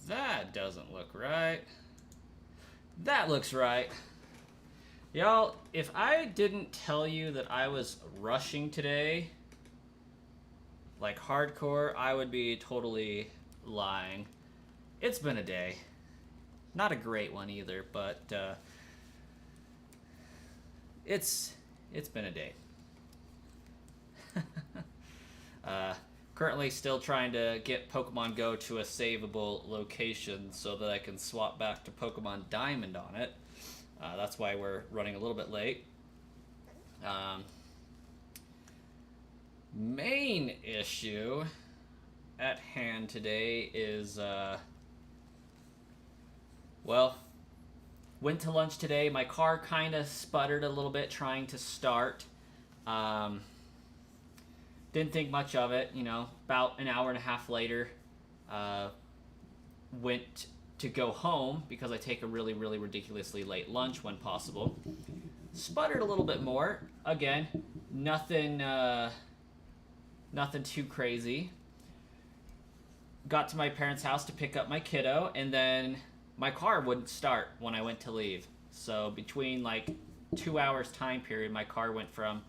That doesn't look right. That looks right. Y'all, if I didn't tell you that I was rushing today, like hardcore, I would be totally lying. It's been a day. Not a great one either, but it's been a day. Currently still trying to get Pokemon Go to a savable location so that I can swap back to Pokemon Diamond on it. That's why we're running a little bit late. Main issue at hand today is, well, went to lunch today. My car kind of sputtered a little bit trying to start. Didn't think much of it, you know. About an hour and a half later, went to go home because I take a really, really ridiculously late lunch when possible. Sputtered a little bit more. Again, nothing too crazy. Got to my parents' house to pick up my kiddo, and then my car wouldn't start when I went to leave. So between like 2 hours time period, my car went from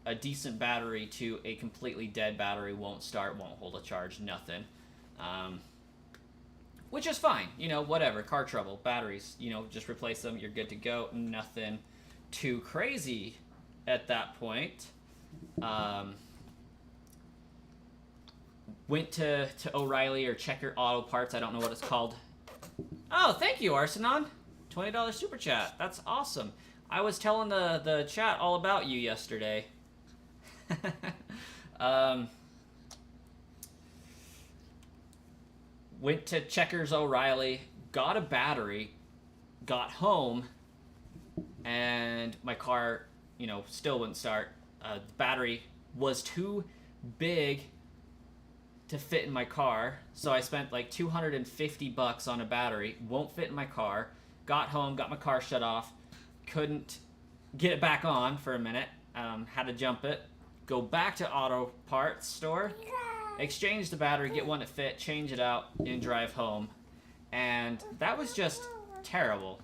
a decent battery to a completely dead battery, won't start, won't hold a charge, nothing. Which is fine, you know, whatever, car trouble, batteries, you know, just replace them, you're good to go, nothing too crazy at that point. Went to O'Reilly or Checker Auto Parts, I don't know what it's called. Oh, thank you, Arsenon. $20 super chat, that's awesome. I was telling the chat all about you yesterday. Went to Checkers O'Reilly, got a battery, got home, and my car, you know, still wouldn't start. The battery was too big to fit in my car, so I spent like $250 on a battery, won't fit in my car. Got home, got my car shut off, couldn't get it back on for a minute, had to jump it, go back to auto parts store, exchange the battery, get one that fit, change it out, and drive home. And that was just terrible.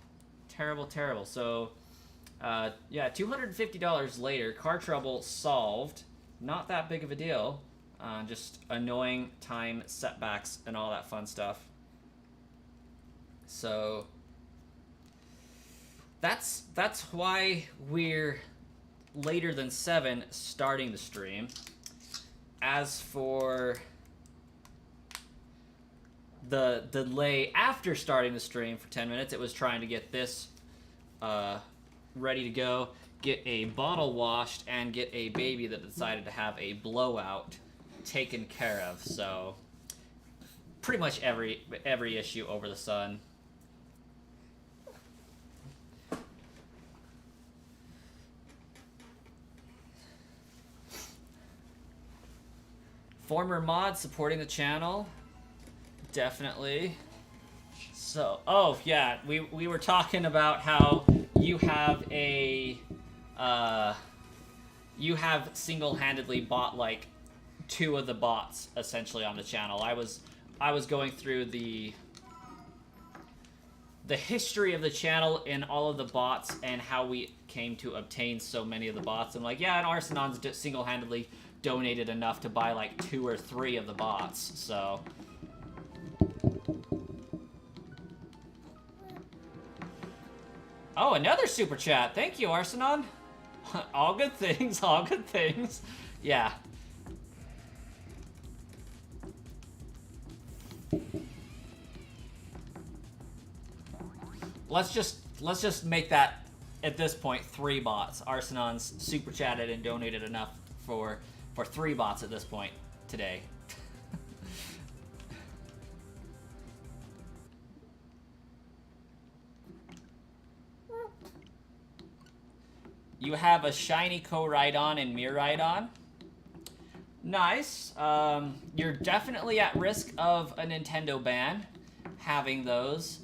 Terrible. So, yeah, $250 later, car trouble solved. Not that big of a deal. Just annoying time setbacks and all that fun stuff. So that's why we're later than 7 starting the stream. As for the delay after starting the stream for 10 minutes, it was trying to get this ready to go, get a bottle washed, and get a baby that decided to have a blowout taken care of. So pretty much every issue over the sun. Former mod supporting the channel, definitely. So, oh yeah, we were talking about how you have a you have single-handedly bought like 2 of the bots essentially on the channel. I was going through the history of the channel and all of the bots and how we came to obtain so many of the bots. I'm like, yeah, and Arsenon's single-handedly donated enough to buy like 2 or 3 of the bots, so. Oh, another super chat. Thank you, Arsenon. All good things, all good things. Yeah. Let's just make that at this point 3 bots. Arsenon's super chatted and donated enough for 3 bots at this point today. You have a shiny Koraidon and Miraidon. Nice. You're definitely at risk of a Nintendo ban having those.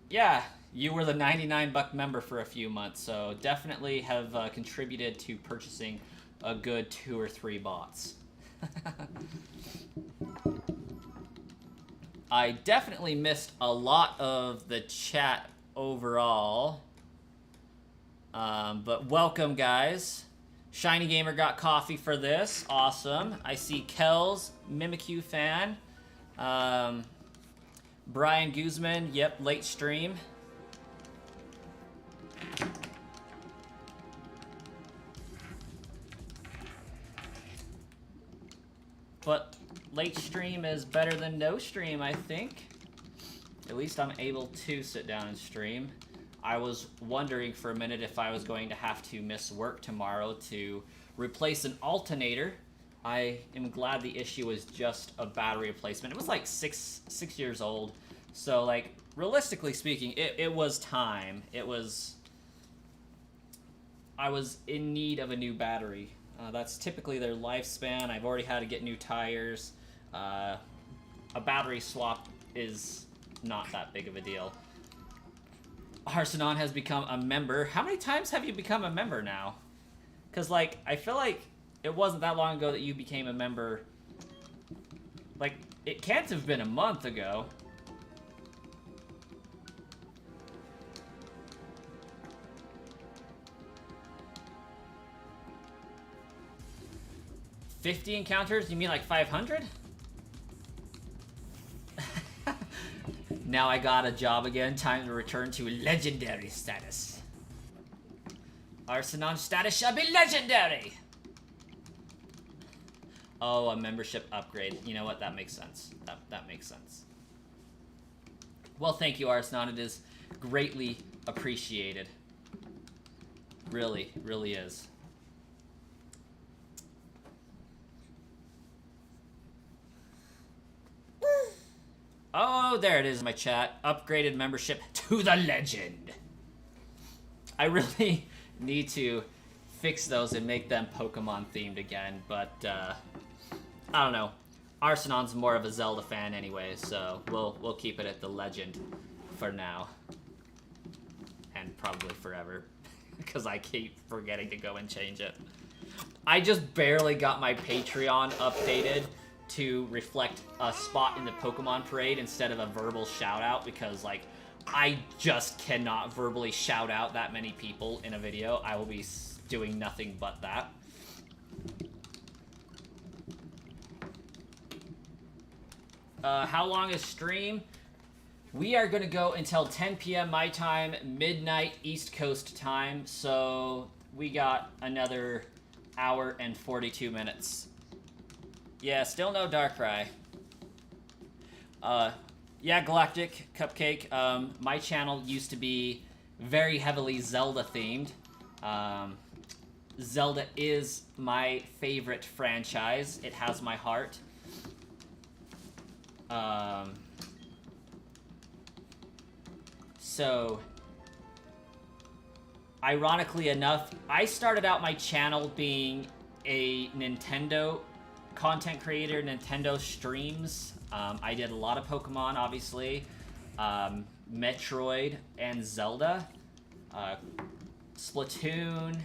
Yeah, you were the $99 member for a few months, so definitely have contributed to purchasing a good 2 or 3 bots. I definitely missed a lot of the chat overall. But welcome, guys. Shiny Gamer got coffee for this. Awesome. I see Kells, Mimikyu fan. Brian Guzman, yep, late stream. But late stream is better than no stream, I think. At least I'm able to sit down and stream. I was wondering for a minute if I was going to have to miss work tomorrow to replace an alternator. I am glad the issue was just a battery replacement. It was like six years old. So, like, realistically speaking, it was time. I was in need of a new battery. That's typically their lifespan. I've already had to get new tires. A battery swap is not that big of a deal. Arsenon has become a member. How many times have you become a member now? Because, like, I feel like it wasn't that long ago that you became a member. Like, it can't have been a month ago. $50 encounters? You mean like 500? Now I got a job again. Time to return to legendary status. Arsenon status shall be legendary! Oh, a membership upgrade. You know what? That makes sense. That makes sense. Well, thank you, Arsenon. It is greatly appreciated. Really, really is. Oh, there it is in my chat. Upgraded membership to the legend. I really need to fix those and make them Pokemon themed again, but I don't know. Arsenon's more of a Zelda fan anyway, so we'll keep it at the legend for now. And probably forever. Because I keep forgetting to go and change it. I just barely got my Patreon updated to reflect a spot in the Pokemon parade instead of a verbal shout out, because like I just cannot verbally shout out that many people in a video. I will be doing nothing but that. How long is stream? We are going to go until 10 p.m. my time, midnight East Coast time, so we got another hour and 42 minutes. Yeah, still no Darkrai. Yeah, Galactic Cupcake. My channel used to be very heavily Zelda themed. Zelda is my favorite franchise. It has my heart. So, ironically enough, I started out my channel being a Nintendo content creator, Nintendo streams. I did a lot of Pokemon, obviously, Metroid, and Zelda, Splatoon,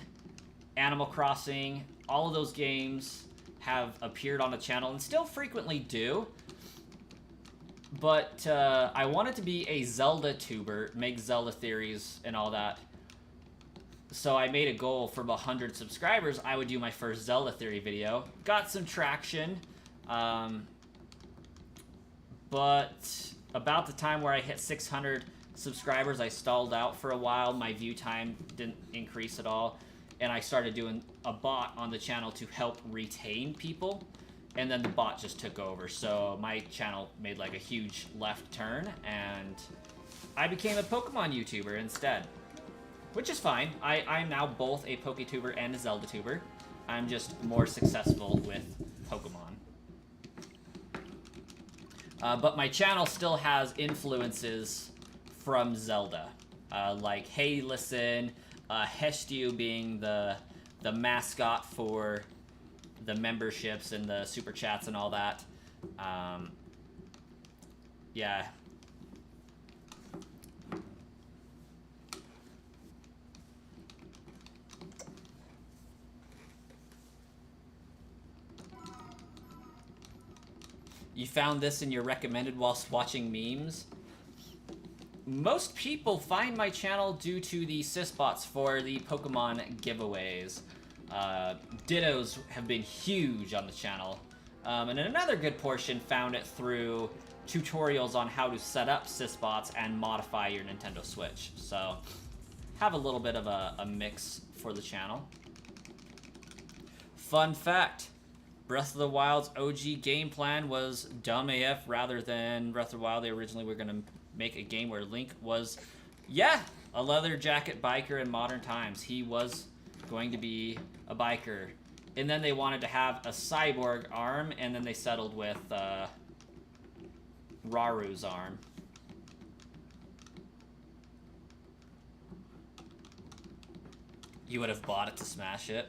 Animal Crossing. All of those games have appeared on the channel and still frequently do. But I wanted to be a Zelda tuber, make Zelda theories and all that. So I made a goal from 100 subscribers, I would do my first Zelda theory video. Got some traction. But about the time where I hit 600 subscribers, I stalled out for a while. My view time didn't increase at all. And I started doing a bot on the channel to help retain people. And then the bot just took over. So my channel made like a huge left turn. And I became a Pokemon YouTuber instead. Which is fine. I'm now both a PokeTuber and a Zelda tuber. I'm just more successful with Pokemon. But my channel still has influences from Zelda. Like Hey Listen, Hestiu being the mascot for the memberships and the super chats and all that. Yeah. You found this in your recommended whilst watching memes? Most people find my channel due to the sysbots for the Pokemon giveaways. Dittos have been huge on the channel. And another good portion found it through tutorials on how to set up sysbots and modify your Nintendo Switch. So, have a little bit of a mix for the channel. Fun fact. Breath of the Wild's OG game plan was dumb AF rather than Breath of the Wild. They originally were going to make a game where Link was, yeah, a leather jacket biker in modern times. He was going to be a biker. And then they wanted to have a cyborg arm, and then they settled with Raru's arm. You would have bought it to smash it.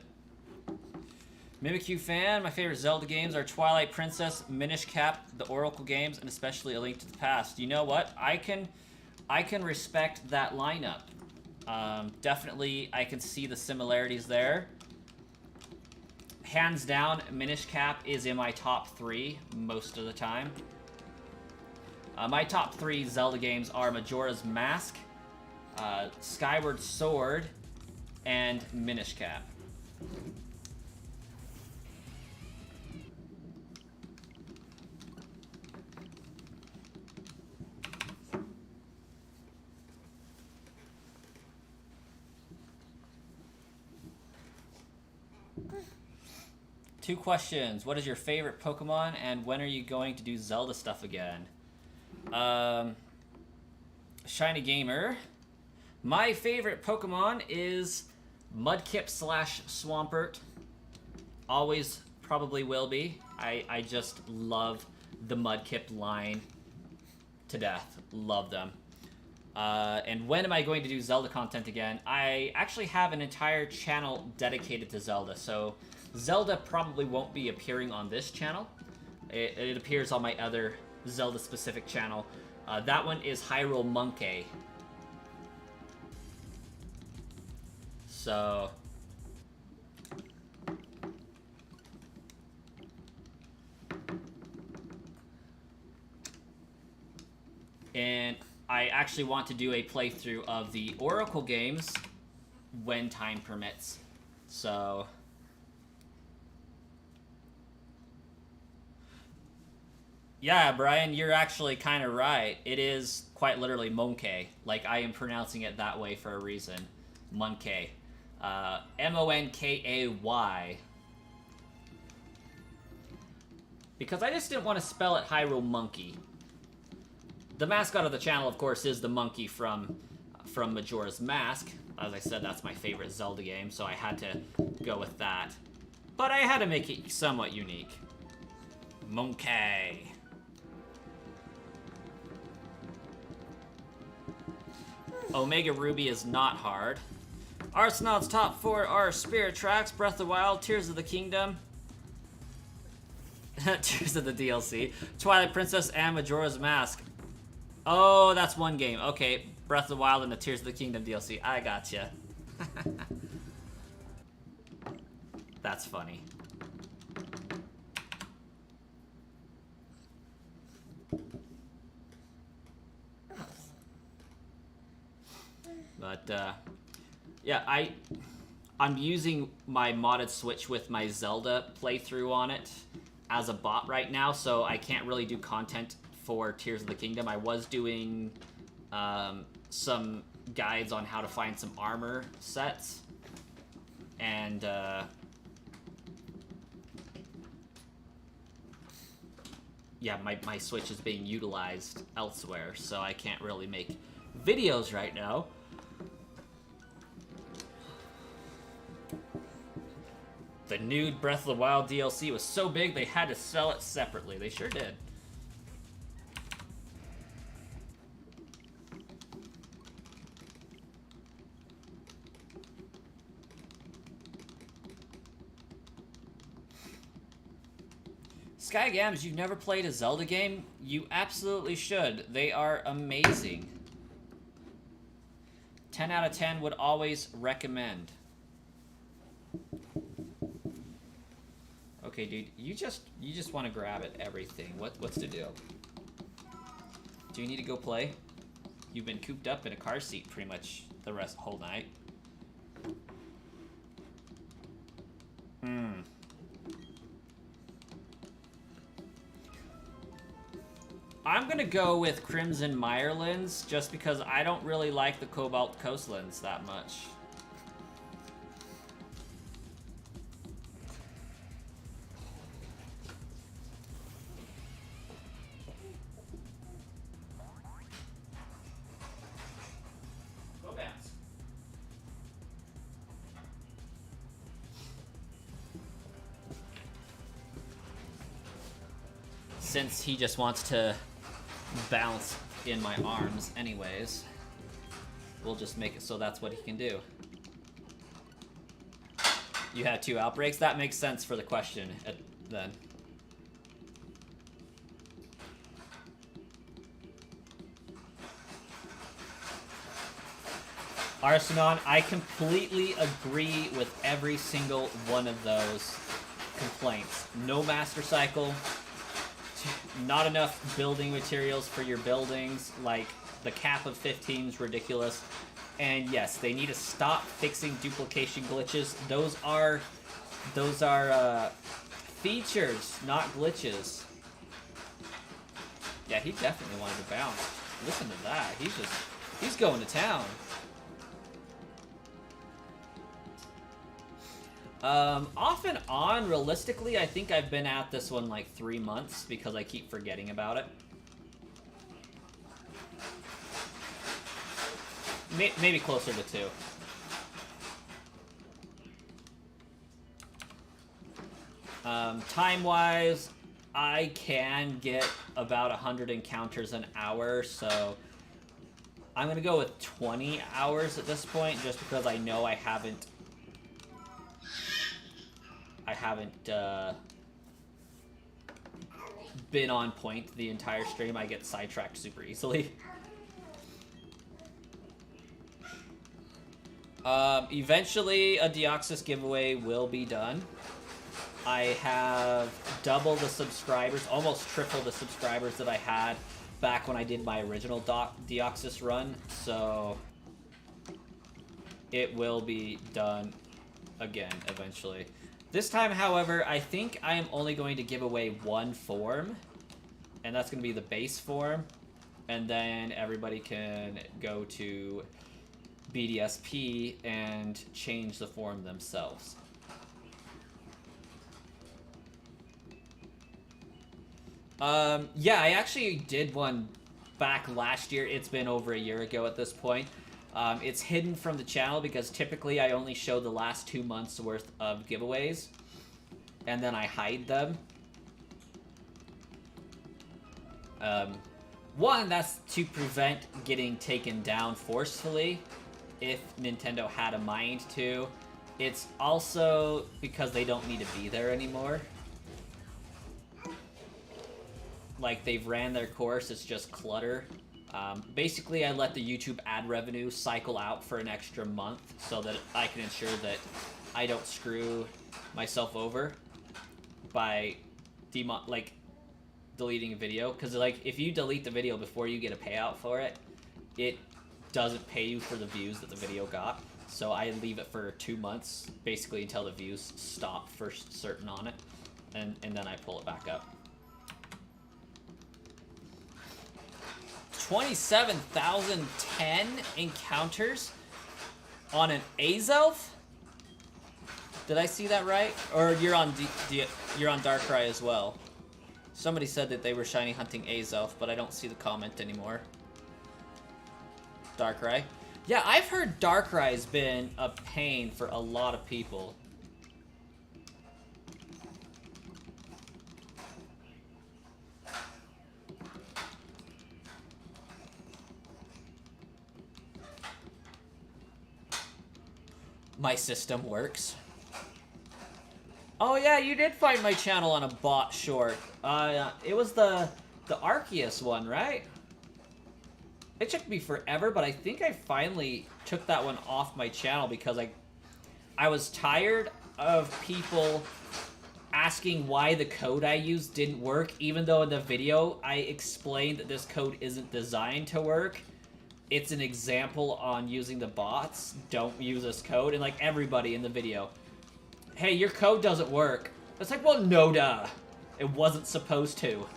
Mimikyu fan, my favorite Zelda games are Twilight Princess, Minish Cap, the Oracle games, and especially A Link to the Past. You know what? I can respect that lineup. Definitely, I can see the similarities there. Hands down, Minish Cap is in my top 3 most of the time. My top 3 Zelda games are Majora's Mask, Skyward Sword, and Minish Cap. Two questions. What is your favorite Pokemon, and when are you going to do Zelda stuff again? Shiny Gamer. My favorite Pokemon is Mudkip / Swampert. Always probably will be. I just love the Mudkip line to death. Love them. And when am I going to do Zelda content again? I actually have an entire channel dedicated to Zelda, so Zelda probably won't be appearing on this channel. It appears on my other Zelda-specific channel. That one is Hyrule Monkey. So... and I actually want to do a playthrough of the Oracle games when time permits. So... yeah, Brian, you're actually kind of right. It is quite literally Monkey. Like, I am pronouncing it that way for a reason. Monkey. Monkay. Because I just didn't want to spell it Hyrule Monkey. The mascot of the channel, of course, is the monkey from Majora's Mask. As I said, that's my favorite Zelda game, so I had to go with that. But I had to make it somewhat unique. Monkey. Omega Ruby is not hard. Arsenaut's top 4 are Spirit Tracks, Breath of the Wild, Tears of the Kingdom, Tears of the DLC, Twilight Princess, and Majora's Mask. Oh, that's one game. Okay, Breath of the Wild and the Tears of the Kingdom DLC. I gotcha. That's funny. But, yeah, I'm using my modded Switch with my Zelda playthrough on it as a bot right now, so I can't really do content for Tears of the Kingdom. I was doing some guides on how to find some armor sets, and yeah, my Switch is being utilized elsewhere, so I can't really make videos right now. The new Breath of the Wild DLC was so big they had to sell it separately. They sure did. Skygams, you've never played a Zelda game? You absolutely should. They are amazing. 10 out of 10 would always recommend. Okay, dude, you just want to grab at everything. What's the deal? Do you need to go play? You've been cooped up in a car seat pretty much the whole night. I'm gonna go with Crimson Mirelands just because I don't really like the Cobalt Coastlands that much. Since he just wants to bounce in my arms anyways, we'll just make it so that's what he can do. You had 2 outbreaks? That makes sense for the question then. Arsenon, I completely agree with every single one of those complaints. No Master Cycle. Not enough building materials for your buildings, like the cap of 15 is ridiculous. And yes, they need to stop fixing duplication glitches. Those are features, not glitches. Yeah, he definitely wanted to bounce. Listen to that. He's going to town. Off and on, realistically, I think I've been at this one like 3 months because I keep forgetting about it. Maybe closer to 2. Time-wise, I can get about 100 encounters an hour, so I'm gonna go with 20 hours at this point, just because I know I haven't been on point the entire stream. I get sidetracked super easily. Eventually, a Deoxys giveaway will be done. I have double the subscribers, almost triple the subscribers that I had back when I did my original Deoxys run, so it will be done again eventually. This time, however, I think I am only going to give away 1 form, and that's going to be the base form, and then everybody can go to BDSP and change the form themselves. Yeah, I actually did one back last year. It's been over a year ago at this point. It's hidden from the channel because typically I only show the last 2 months worth of giveaways, and then I hide them. One, that's to prevent getting taken down forcefully if Nintendo had a mind to. It's also because they don't need to be there anymore. Like, they've ran their course, it's just clutter. Basically, I let the YouTube ad revenue cycle out for an extra month so that I can ensure that I don't screw myself over by deleting a video. Because, like, if you delete the video before you get a payout for it, it doesn't pay you for the views that the video got. So I leave it for 2 months, basically until the views stop for certain on it, and then I pull it back up. 27,010 encounters on an Azelf? Did I see that right? Or you're on you're on Darkrai as well. Somebody said that they were shiny hunting Azelf, but I don't see the comment anymore. Darkrai. Yeah, I've heard Darkrai's been a pain for a lot of people. My system works. Oh yeah, you did find my channel on a bot short. It was the Arceus one, right? It took me forever, but I think I finally took that one off my channel because I was tired of people asking why the code I used didn't work, even though in the video I explained that this code isn't designed to work. It's an example on using the bots. Don't use this code. And like everybody in the video, hey, your code doesn't work. It's like, well, no duh. It wasn't supposed to.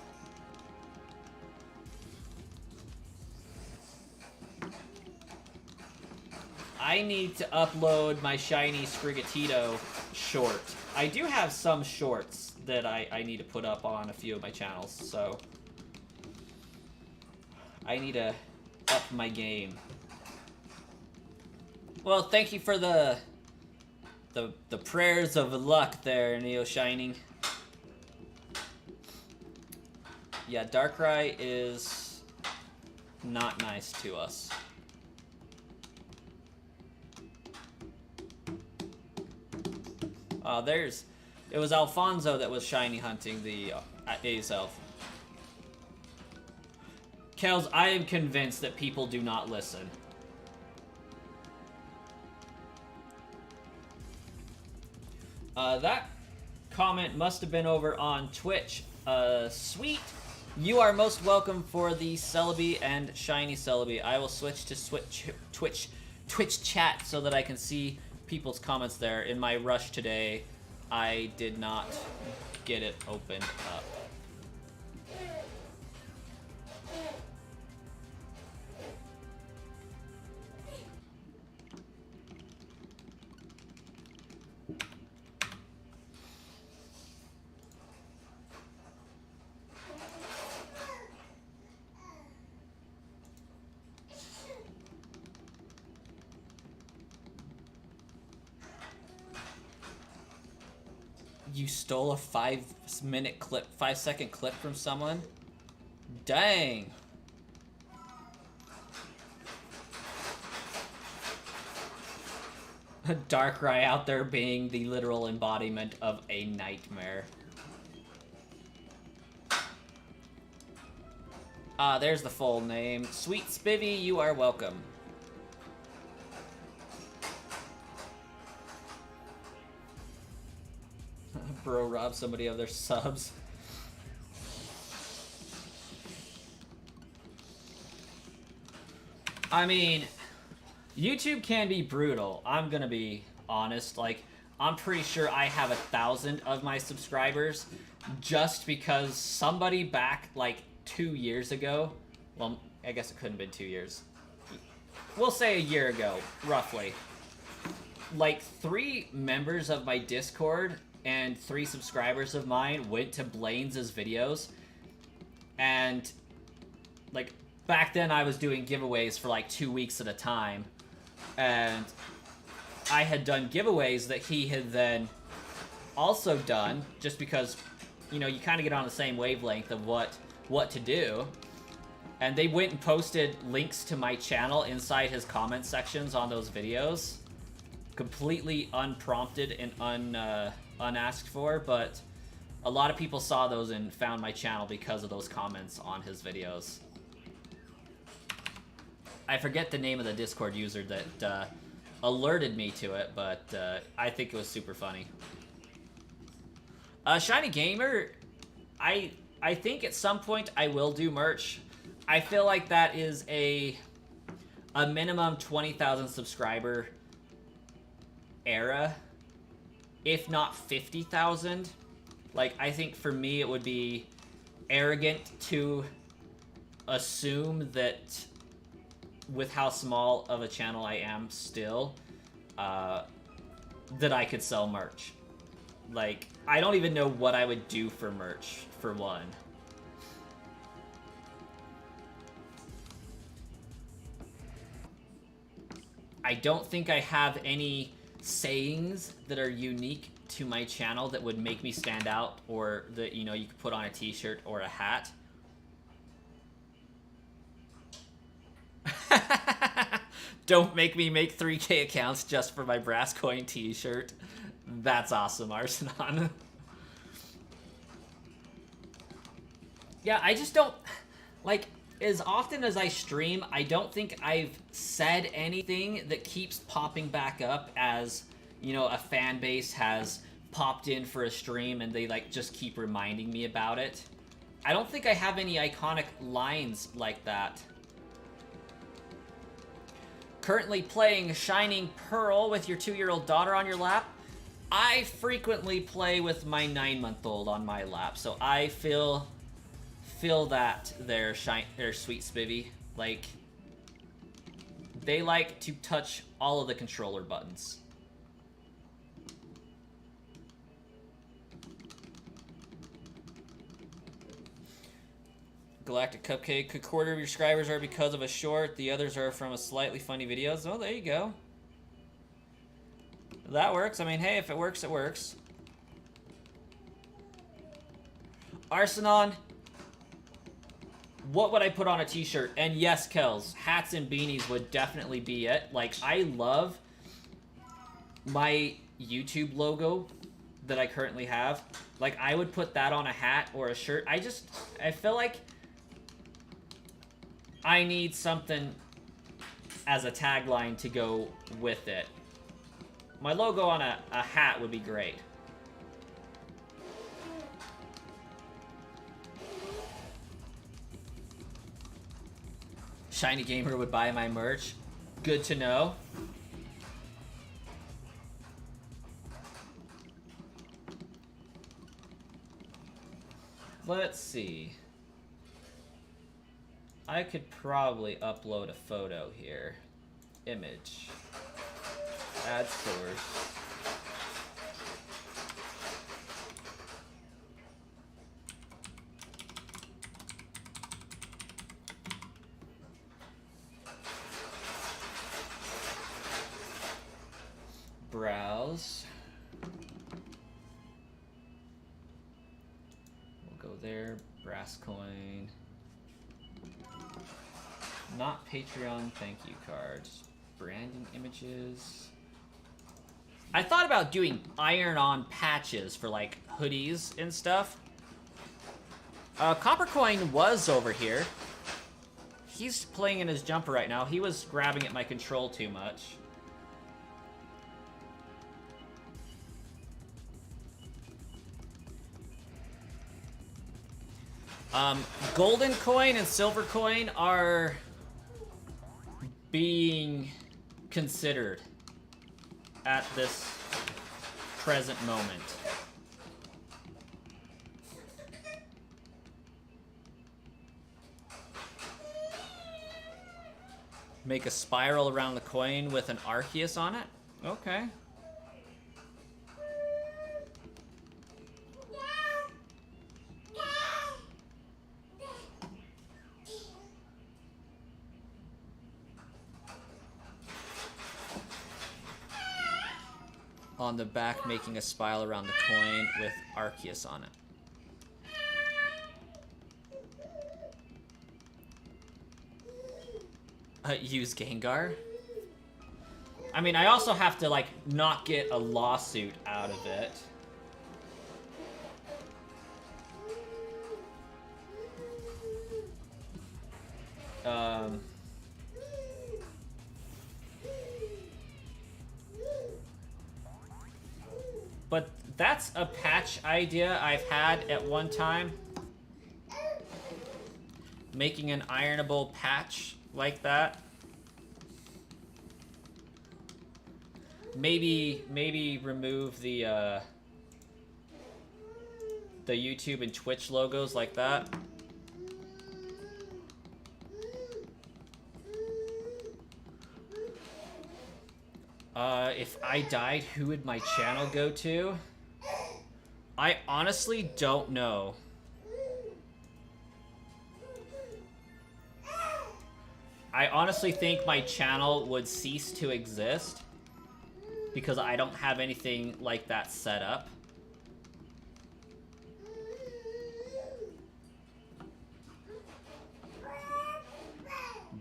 I need to upload my shiny Sprigatito short. I do have some shorts that I need to put up on a few of my channels, so I need to up my game. Well, thank you for the prayers of luck there, Neo Shining. Yeah, Darkrai is not nice to us. It was Alfonso that was shiny hunting the Azelf. Kels, I am convinced that people do not listen. That comment must have been over on Twitch. Sweet, you are most welcome for the Celebi and Shiny Celebi. I will switch to Twitch chat so that I can see people's comments there. In my rush today, I did not get it opened up. You stole a 5-second clip from someone? Dang. Darkrai out there being the literal embodiment of a nightmare. There's the full name. Sweet Spivvy, you are welcome. Bro robbed somebody of their subs. I mean, YouTube can be brutal. I'm gonna be honest. Like, I'm pretty sure I have 1,000 of my subscribers just because somebody back like 2 years ago, well, I guess it couldn't have been 2 years. We'll say a year ago, roughly. Like 3 members of my Discord and 3 subscribers of mine went to Blaine's videos And like back then I was doing giveaways for like 2 weeks at a time, and I had done giveaways that he had then also done, just because, you know, you kind of get on the same wavelength of what to do. And they went and posted links to my channel inside his comment sections on those videos, completely unprompted and unasked for, but a lot of people saw those and found my channel because of those comments on his videos. I forget the name of the Discord user that alerted me to it, but I think it was super funny. Shiny Gamer, I think at some point I will do merch. I feel like that is a minimum 20,000 subscriber era, if not 50,000. Like, I think for me it would be arrogant to assume that with how small of a channel I am still, that I could sell merch. Like, I don't even know what I would do for merch, for one. I don't think I have any sayings that are unique to my channel that would make me stand out, or that, you know, you could put on a t-shirt or a hat. Don't make me make 3K accounts just for my brass coin t-shirt. That's awesome, Arsenon. Yeah, I just don't... Like, as often as I stream, I don't think I've said anything that keeps popping back up as, you know, a fan base has popped in for a stream and they, like, just keep reminding me about it. I don't think I have any iconic lines like that. Currently playing Shining Pearl with your 2-year-old daughter on your lap. I frequently play with my 9-month-old on my lap, so I feel that they're sweet Spivvy. Like, they like to touch all of the controller buttons. Galactic Cupcake, a quarter of your subscribers are because of a short, the others are from a slightly funny videos. Oh, there you go. That works. I mean, hey, if it works, it works. Arsenon, what would I put on a t-shirt? And yes, Kels, hats and beanies would definitely be it. Like, I love my YouTube logo that I currently have. Like, I would put that on a hat or a shirt. I feel like I need something as a tagline to go with it. My logo on a hat would be great. Shiny Gamer would buy my merch. Good to know. Let's see. I could probably upload a photo here. Image. Add source. Browse. We'll go there. Brass coin. Not Patreon thank you cards. Branding images. I thought about doing iron-on patches for, like, hoodies and stuff. Coppercoin was over here. He's playing in his jumper right now. He was grabbing at my control too much. Golden coin and silver coin are being considered at this present moment. Make a spiral around the coin with an Arceus on it? Okay. on the back, making a spiral around the coin with Arceus on it. Use Gengar? I mean, I also have to, like, not get a lawsuit out of it. But that's a patch idea I've had at one time. Making an ironable patch like that. Maybe remove the YouTube and Twitch logos like that. If I died, who would my channel go to? I honestly don't know. I honestly think my channel would cease to exist because I don't have anything like that set up.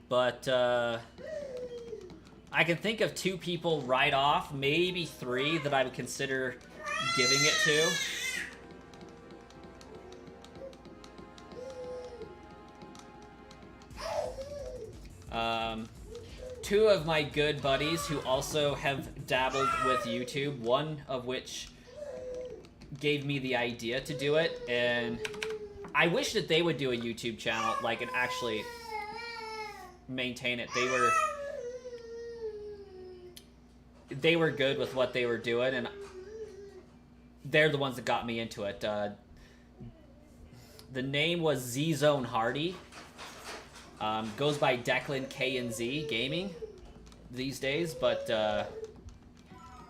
But, I can think of 2 people right off, maybe 3 that I would consider giving it to. 2 of my good buddies who also have dabbled with YouTube, one of which gave me the idea to do it, and I wish that they would do a YouTube channel, like, and actually maintain it. They were good with what they were doing, and they're the ones that got me into it. The name was Z-Zone Hardy. Goes by Declan K&Z Gaming these days, but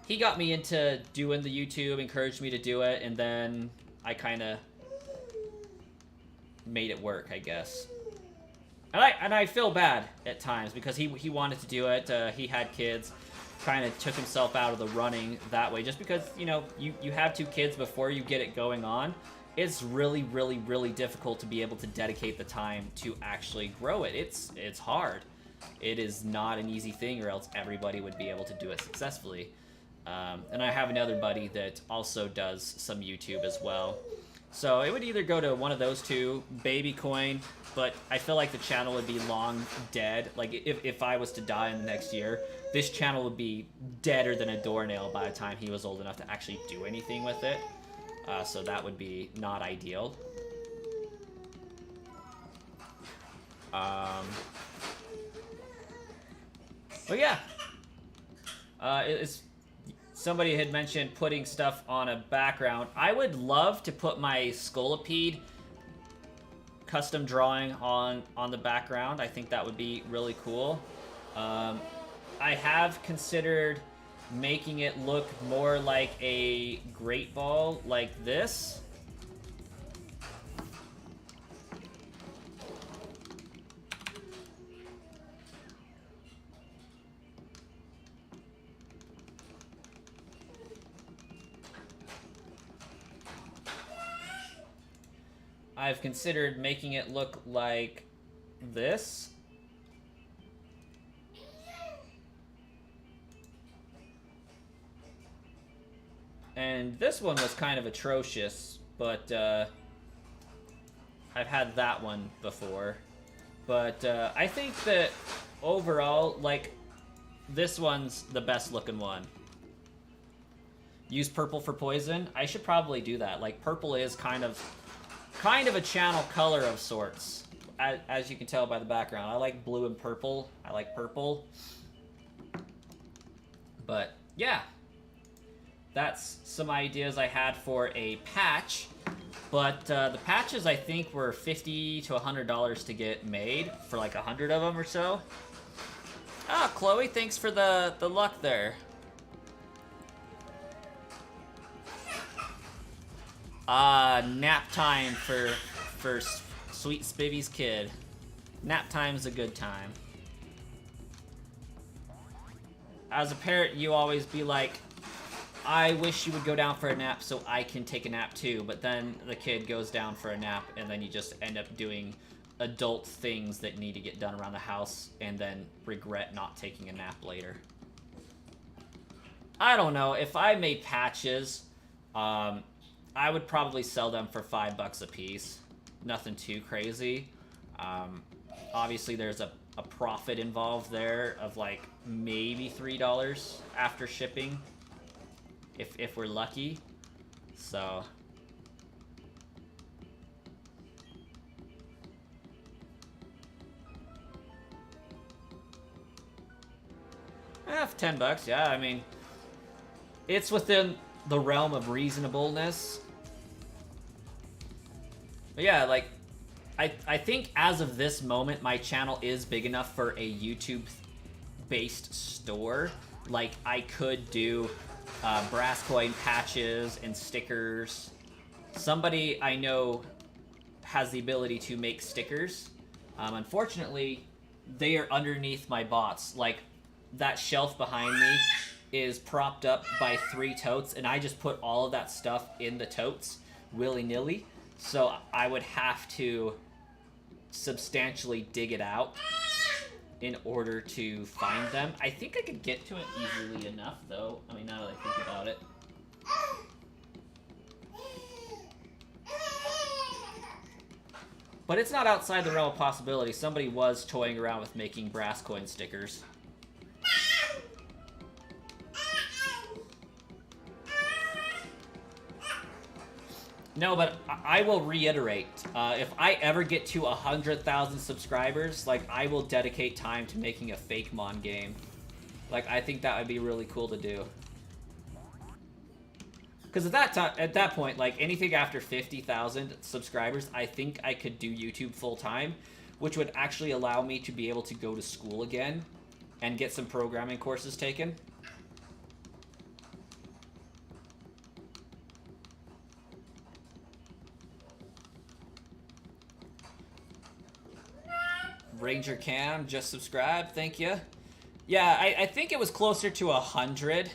he got me into doing the YouTube, encouraged me to do it, and then I kind of made it work, I guess. And I feel bad at times because he wanted to do it. He had kids. Kind of took himself out of the running that way, just because, you know, you have 2 kids before you get it going on. It's really, really, really difficult to be able to dedicate the time to actually grow it. It's hard. It is not an easy thing, or else everybody would be able to do it successfully. And I have another buddy that also does some YouTube as well. So it would either go to one of those 2, Baby Coin, but I feel like the channel would be long dead. Like, if I was to die in the next year, this channel would be deader than a doornail by the time he was old enough to actually do anything with it. So that would be not ideal. But yeah. Somebody had mentioned putting stuff on a background. I would love to put my Scolipede custom drawing on the background. I think that would be really cool. I have considered making it look more like a Great Ball, like this. I've considered making it look like this. And this one was kind of atrocious, but I've had that one before. But I think that overall, like, this one's the best looking one. Use purple for poison. I should probably do that. Like, purple is kind of a channel color of sorts, as you can tell by the background. I like blue and purple. I like purple. But yeah, that's some ideas I had for a patch. But the patches, I think, were $50 to $100 to get made for like 100 of them or so. Ah, Chloe, thanks for the luck there. Nap time for Sweet Spivvy's kid. Nap time's a good time. As a parent, you always be like, I wish you would go down for a nap so I can take a nap too. But then the kid goes down for a nap, and then you just end up doing adult things that need to get done around the house and then regret not taking a nap later. I don't know. If I made patches, I would probably sell them for $5 a piece. Nothing too crazy. Obviously, there's a profit involved there of like maybe $3 after shipping, if we're lucky. So $10, yeah. I mean, it's within the realm of reasonableness. But yeah, like, I think as of this moment, my channel is big enough for a YouTube-based store. Like, I could do brass coin patches and stickers. Somebody I know has the ability to make stickers. Unfortunately, they are underneath my bots. Like, that shelf behind me is propped up by 3 totes, and I just put all of that stuff in the totes willy-nilly. So I would have to substantially dig it out in order to find them. I think I could get to it easily enough, though. I mean, now that I think about it. But it's not outside the realm of possibility. Somebody was toying around with making brass coin stickers. No, but I will reiterate, if I ever get to 100,000 subscribers, like, I will dedicate time to making a fake Mon game. Like, I think that would be really cool to do. Because at that point, like, anything after 50,000 subscribers, I think I could do YouTube full-time, which would actually allow me to be able to go to school again and get some programming courses taken. Ranger Cam just subscribed, thank you. Yeah, I think it was closer to 100.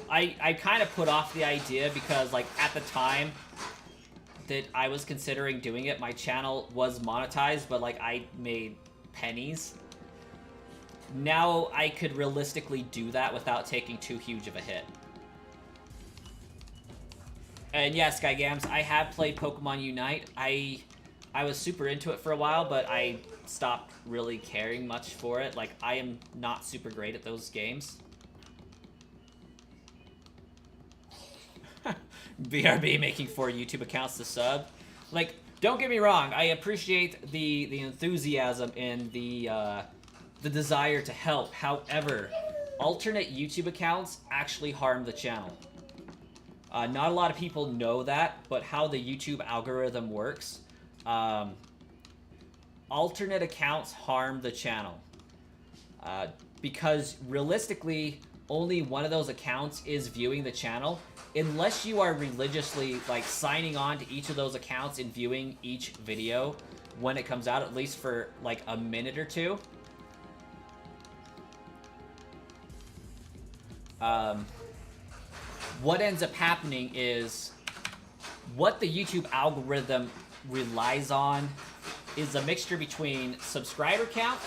I kind of put off the idea because, like, at the time that I was considering doing it, my channel was monetized, but, like, I made pennies. Now I could realistically do that without taking too huge of a hit. And yes, Skygams, I have played Pokemon Unite. I was super into it for a while, but I stopped really caring much for it. Like, I am not super great at those games. BRB making 4 YouTube accounts to sub. Like, don't get me wrong, I appreciate the enthusiasm and the desire to help. However, alternate YouTube accounts actually harm the channel. Not a lot of people know that, but how the YouTube algorithm works, alternate accounts harm the channel. Because realistically, only one of those accounts is viewing the channel. Unless you are religiously, like, signing on to each of those accounts and viewing each video when it comes out, at least for, like, a minute or two. What ends up happening is what the YouTube algorithm relies on is a mixture between subscriber count,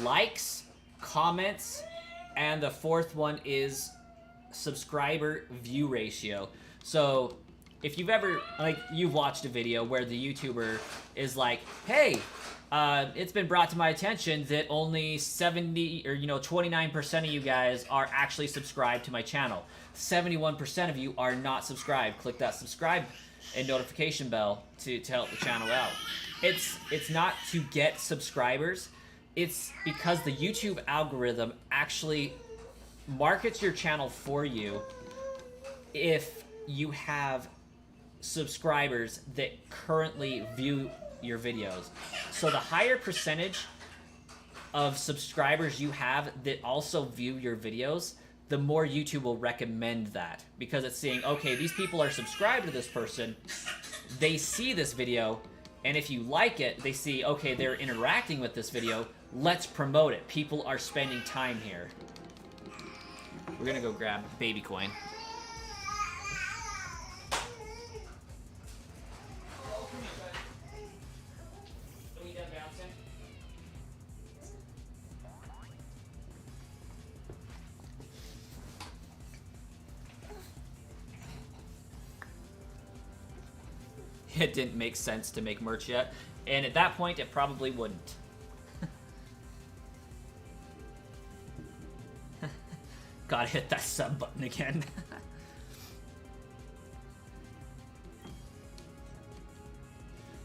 likes, comments, and the fourth one is subscriber view ratio. So if you've ever, like, you've watched a video where the YouTuber is like, hey, it's been brought to my attention that only 70 or 29% of you guys are actually subscribed to my channel. 71% of you are not subscribed. Click that subscribe and notification bell to help the channel out. It's not to get subscribers. It's because the YouTube algorithm actually markets your channel for you if you have subscribers that currently view your videos. So the higher percentage of subscribers you have that also view your videos, the more YouTube will recommend that, because it's seeing, okay, these people are subscribed to this person, they see this video, and if you like it, they see, okay, they're interacting with this video, Let's promote it. People are spending time here. We're gonna go grab baby coin. It didn't make sense to make merch yet, and at that point it probably wouldn't. Gotta hit that sub button again.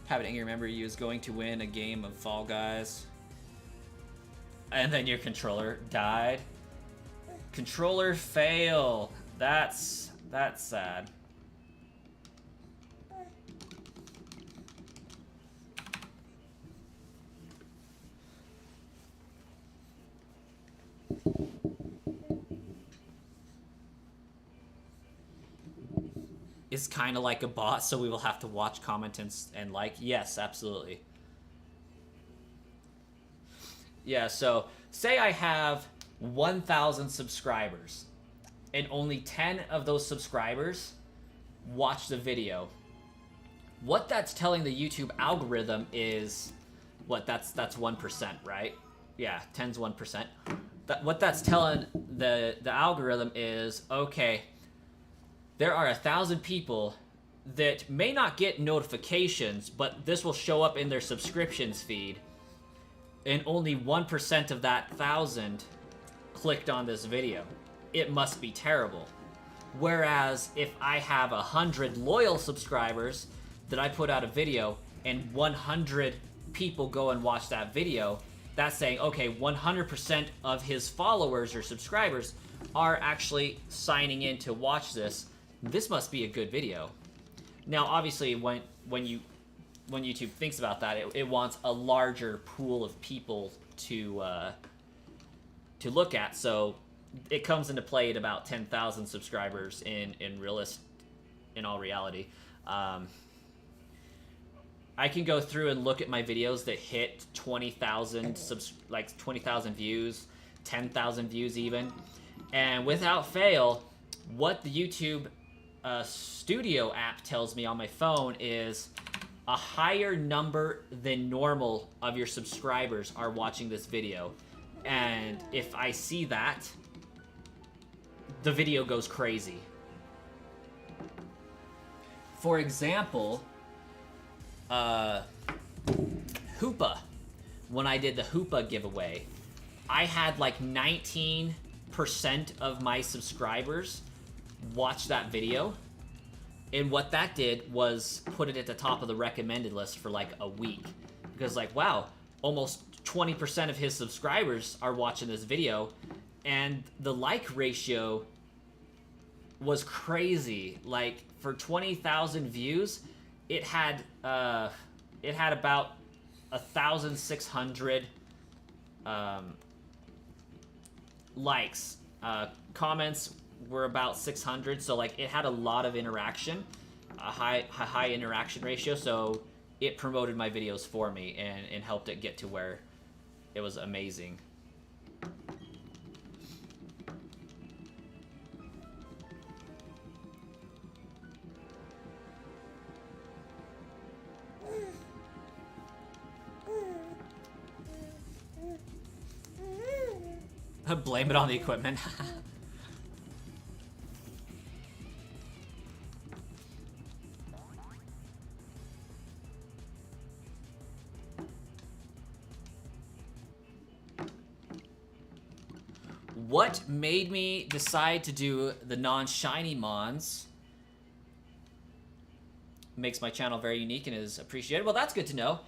Have an angry member you is going to win a game of Fall Guys, and then your controller died. Controller fail. That's sad. Is kind of like a bot, so we will have to watch, comment, and like. Yes, absolutely. Yeah, so say I have 1,000 subscribers, and only 10 of those subscribers watch the video. What that's telling the YouTube algorithm is, what, that's 1%, right? Yeah, 10's 1%. What that's telling the algorithm is, okay, there are 1,000 people that may not get notifications, but this will show up in their subscriptions feed, and only 1% of that 1,000 clicked on this video. It must be terrible. Whereas if I have 100 loyal subscribers that I put out a video and 100 people go and watch that video, that's saying, okay, 100% of his followers or subscribers are actually signing in to watch this. This must be a good video. Now, obviously, when YouTube thinks about that, it wants a larger pool of people to look at. So it comes into play at about 10,000 subscribers in all reality. I can go through and look at my videos that hit 20,000 20,000 views, 10,000 views even, and without fail, what the YouTube Studio app tells me on my phone is a higher number than normal of your subscribers are watching this video. And if I see that, the video goes crazy. For example, Hoopa. When I did the Hoopa giveaway, I had like 19% of my subscribers watch that video, and what that did was put it at the top of the recommended list for like a week, because like, wow, almost 20% of his subscribers are watching this video, and the like ratio was crazy. Like for 20,000 views, it had about 1,600 likes. Comments were about 600, so like it had a lot of interaction, a high interaction ratio, so it promoted my videos for me and helped it get to where it was amazing. Blame it on the equipment. What made me decide to do the non-shiny mons makes my channel very unique and is appreciated. Well, that's good to know.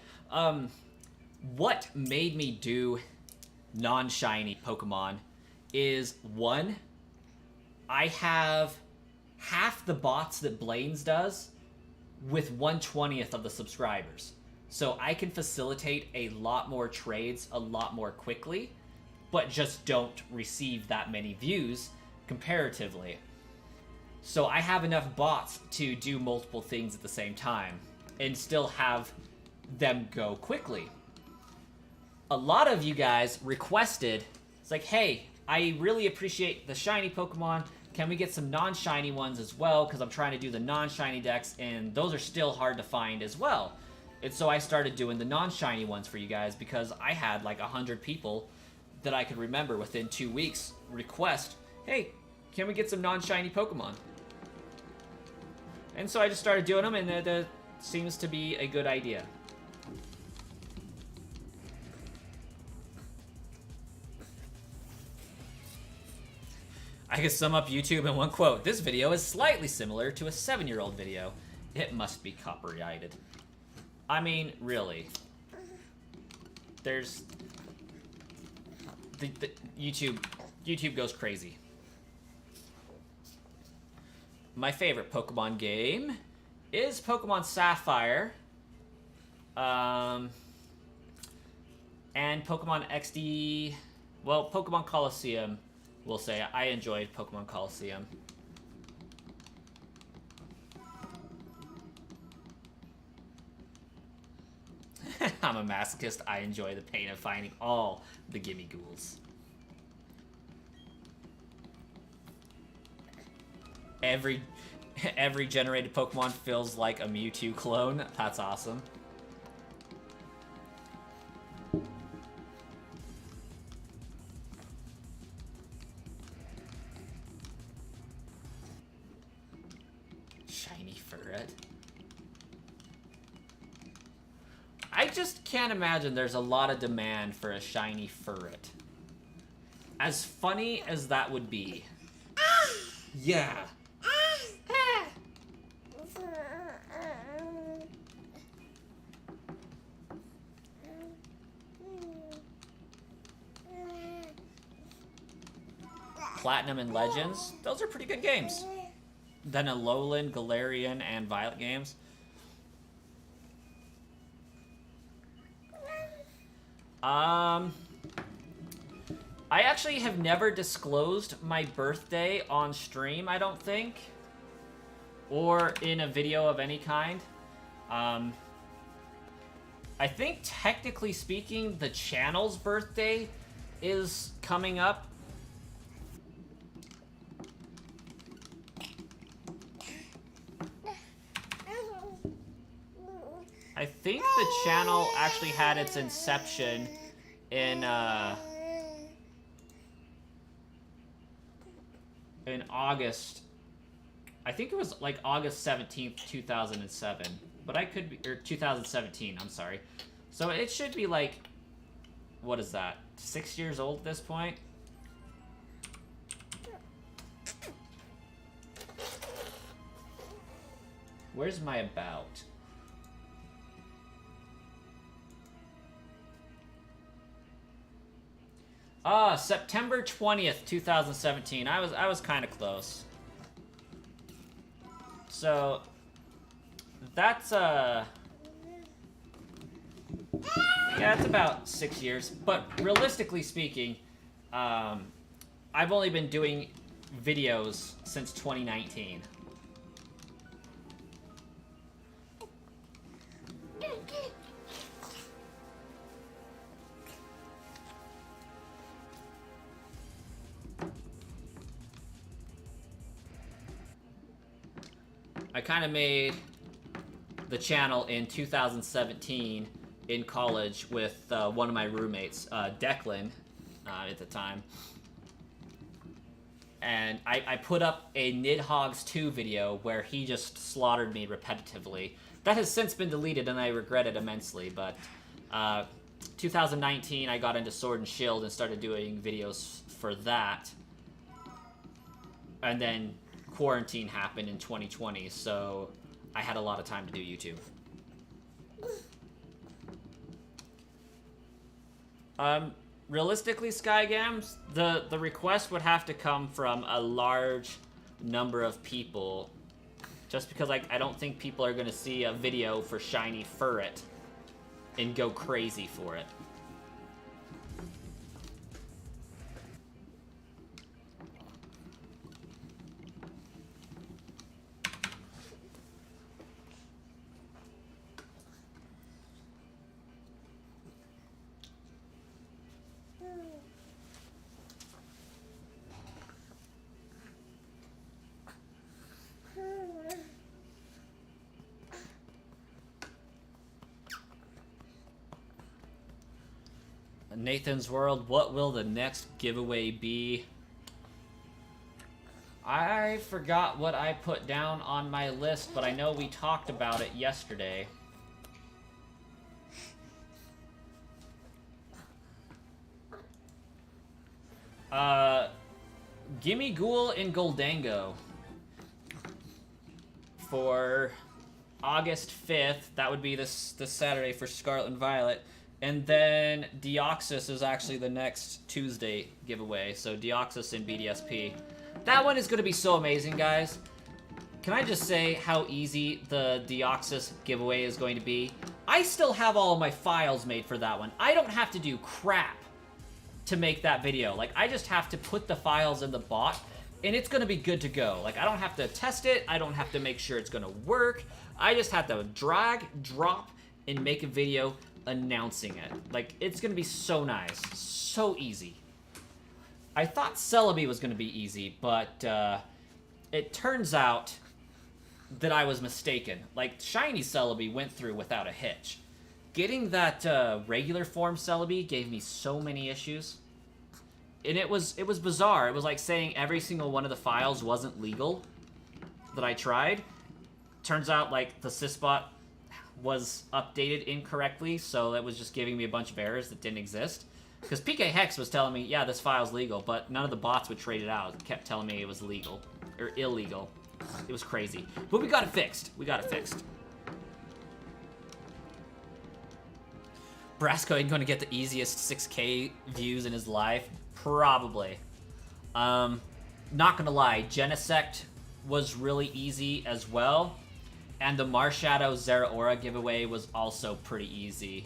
What made me do non-shiny Pokemon is, one, I have half the bots that Blaine's does with 1/20th of the subscribers. So I can facilitate a lot more trades a lot more quickly, but just don't receive that many views comparatively. So I have enough bots to do multiple things at the same time and still have them go quickly. a lot of you guys requested, it's like, hey, I really appreciate the shiny Pokemon. Can we get some non-shiny ones as well? Because I'm trying to do the non-shiny decks, and those are still hard to find as well. And so I started doing the non-shiny ones for you guys because I had like 100 people that I could remember within 2 weeks request, hey, can we get some non-shiny Pokemon? And so I just started doing them, and that seems to be a good idea. I can sum up YouTube in one quote. This video is slightly similar to a 7-year-old video. It must be copyrighted. I mean, really. There's... The YouTube goes crazy. My favorite Pokemon game is Pokemon Sapphire. And Pokemon XD... Well, Pokemon Coliseum. We'll say I enjoyed Pokemon Coliseum. I'm a masochist. I enjoy the pain of finding all the gimme ghouls. Every generated Pokemon feels like a Mewtwo clone. That's awesome. Shiny Furret. I just can't imagine there's a lot of demand for a shiny Furret. As funny as that would be. Yeah. Platinum and Legends, those are pretty good games. Then Alolan, Galarian, and Violet games. I actually have never disclosed my birthday on stream, I don't think. Or in a video of any kind. I think, technically speaking, the channel's birthday is coming up. I think the channel actually had its inception in August. I think it was like August 17th, 2007. But I could be, or 2017, I'm sorry. So it should be like, what is that? 6 years old at this point? Where's my about? September 20th, 2017. I was kind of close. So that's yeah, it's about 6 years. But realistically speaking, I've only been doing videos since 2019. I kind of made the channel in 2017 in college with one of my roommates, Declan, at the time. And I put up a Nidhogg's 2 video where he just slaughtered me repetitively. That has since been deleted and I regret it immensely, but 2019 I got into Sword and Shield and started doing videos for that. And then quarantine happened in 2020, so I had a lot of time to do YouTube. Realistically, Skygams, the request would have to come from a large number of people, just because I don't think people are going to see a video for Shiny Furret and go crazy for it. Nathan's World, what will the next giveaway be? I forgot what I put down on my list, but I know we talked about it yesterday. Gimme Ghoul in Goldango for August 5th. That would be this Saturday for Scarlet and Violet. And then Deoxys is actually the next Tuesday giveaway. So Deoxys and BDSP. That one is going to be so amazing, guys. Can I just say how easy the Deoxys giveaway is going to be? I still have all of my files made for that one. I don't have to do crap to make that video. Like, I just have to put the files in the bot, and it's going to be good to go. Like, I don't have to test it. I don't have to make sure it's going to work. I just have to drag, drop, and make a video announcing it. Like, it's going to be so nice. So easy. I thought Celebi was going to be easy, but it turns out that I was mistaken. Like, Shiny Celebi went through without a hitch. Getting that regular form Celebi gave me so many issues. And it was bizarre. It was like saying every single one of the files wasn't legal that I tried. Turns out, like, the Sysbot was updated incorrectly, so it was just giving me a bunch of errors that didn't exist. Because PK Hex was telling me, yeah, this file's legal, but none of the bots would trade it out. It kept telling me it was legal. Or illegal. It was crazy. But we got it fixed. We got it fixed. Brasco ain't gonna get the easiest 6K views in his life. Probably. Not gonna lie, Genesect was really easy as well. And the Marshadow Zeraora giveaway was also pretty easy.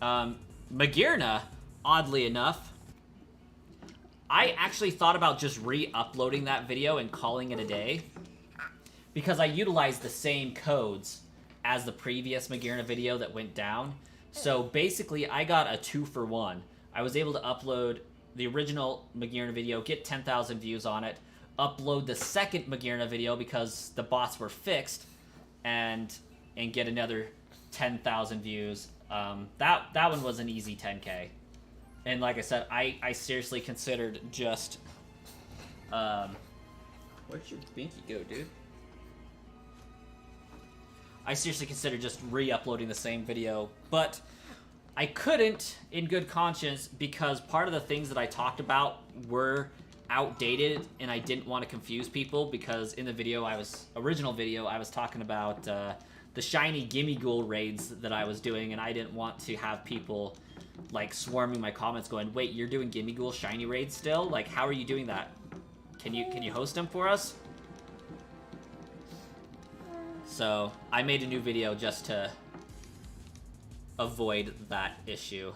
Magearna, oddly enough, I actually thought about just re-uploading that video and calling it a day. Because I utilized the same codes as the previous Magearna video that went down. So basically, I got a 2-for-1. I was able to upload the original Magearna video, get 10,000 views on it, upload the second Magearna video because the bots were fixed, and get another 10,000 views. That one was an easy 10K. And like I said, I seriously considered just... where'd your binky go, dude? I seriously considered just re-uploading the same video, but I couldn't in good conscience because part of the things that I talked about were outdated, and I didn't want to confuse people because in the video original video I was talking about the shiny Gimme Ghoul raids that I was doing, and I didn't want to have people like swarming my comments going, wait, you're doing Gimme Ghoul shiny raids still? Like, how are you doing that? Can you host them for us? So I made a new video just to avoid that issue.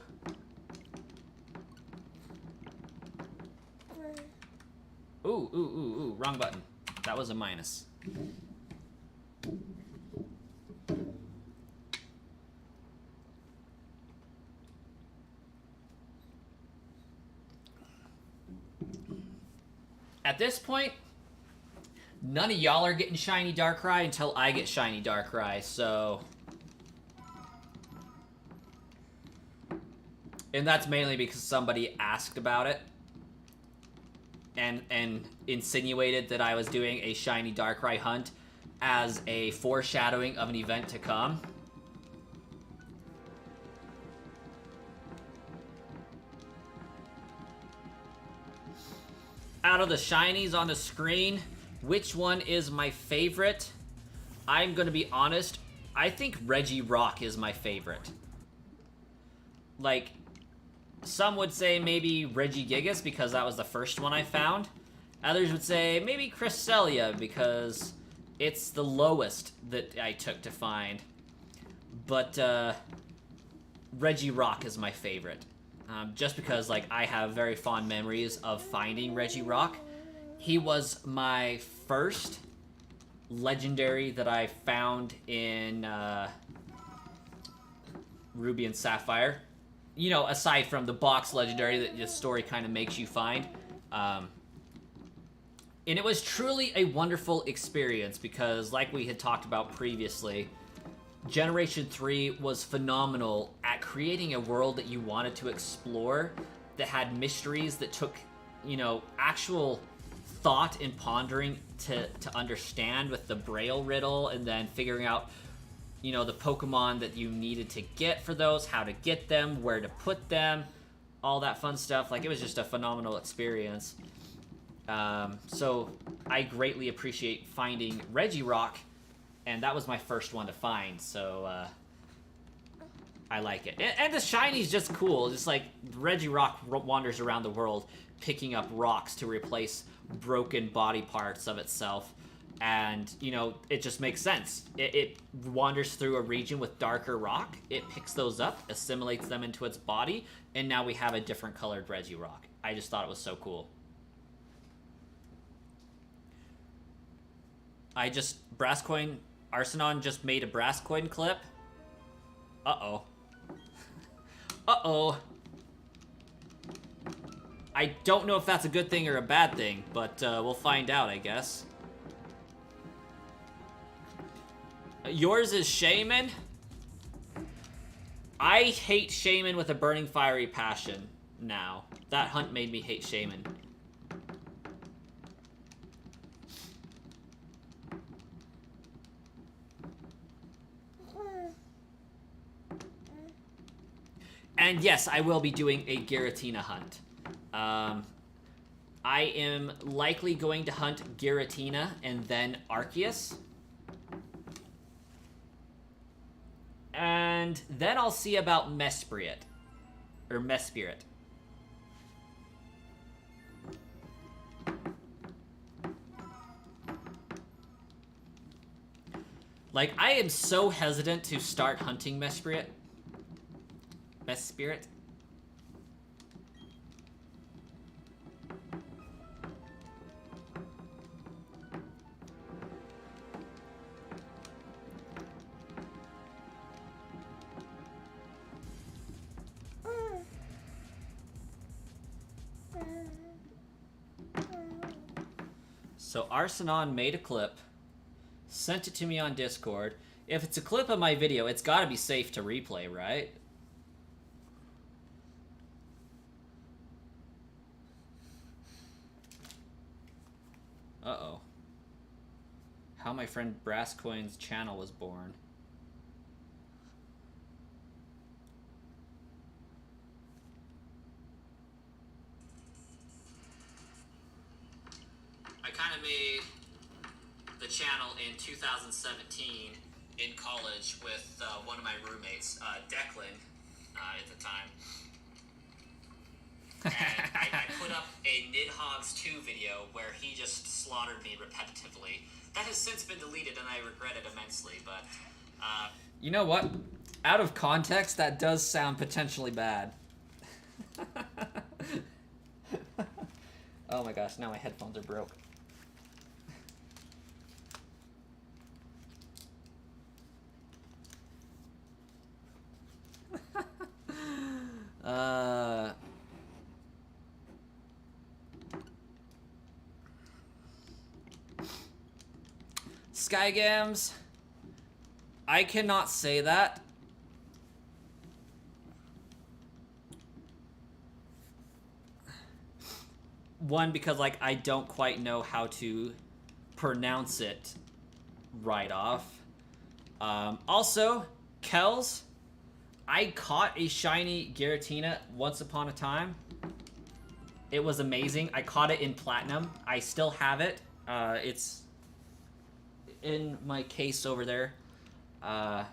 Ooh, wrong button. That was a minus. At this point, none of y'all are getting shiny Darkrai until I get shiny Darkrai, so... And that's mainly because somebody asked about it. And insinuated that I was doing a shiny Darkrai hunt as a foreshadowing of an event to come. Out of the shinies on the screen, which one is my favorite? I'm gonna be honest, I think Regirock is my favorite. Like, some would say maybe Regigigas because that was the first one I found. Others would say maybe Cresselia because it's the lowest that I took to find. But Regirock is my favorite. Just because, like, I have very fond memories of finding Regirock. He was my first legendary that I found in Ruby and Sapphire. You know, aside from the box legendary that the story kind of makes you find. And it was truly a wonderful experience because, like we had talked about previously, Generation 3 was phenomenal at creating a world that you wanted to explore, that had mysteries that took, you know, actual thought and pondering to understand, with the Braille riddle, and then figuring out, you know, the Pokemon that you needed to get for those, how to get them, where to put them, all that fun stuff. Like, it was just a phenomenal experience. So I greatly appreciate finding Regirock, and that was my first one to find, so I like it. And the shiny's just cool. Just like Regirock wanders around the world picking up rocks to replace broken body parts of itself. And, you know, it just makes sense. It wanders through a region with darker rock. It picks those up, assimilates them into its body, and now we have a different colored Regirock. I just thought it was so cool. Brasscoin, Arsenon just made a Brasscoin clip. Uh-oh. Uh-oh. I don't know if that's a good thing or a bad thing, but we'll find out, I guess. Yours is Shaman? I hate Shaman with a burning fiery passion now. That hunt made me hate Shaman. And yes, I will be doing a Giratina hunt. I am likely going to hunt Giratina and then Arceus. And then I'll see about Mesprit. Or Mespirit. Like, I am so hesitant to start hunting Mespirit. Mespirit. So Arsenon made a clip, sent it to me on Discord. If it's a clip of my video, it's gotta be safe to replay, right? Uh-oh. How my friend Brasscoin's channel was born. I kind of made the channel in 2017 in college with one of my roommates, Declan, at the time. And I put up a Nidhogg's 2 video where he just slaughtered me repetitively. That has since been deleted and I regret it immensely, but... You know what? Out of context, that does sound potentially bad. Oh my gosh, now my headphones are broke. Skygams, I cannot say that. One, because like I don't quite know how to pronounce it right off. Also, Kells, I caught a shiny Giratina once upon a time. It was amazing. I caught it in Platinum. I still have it. It's in my case over there. And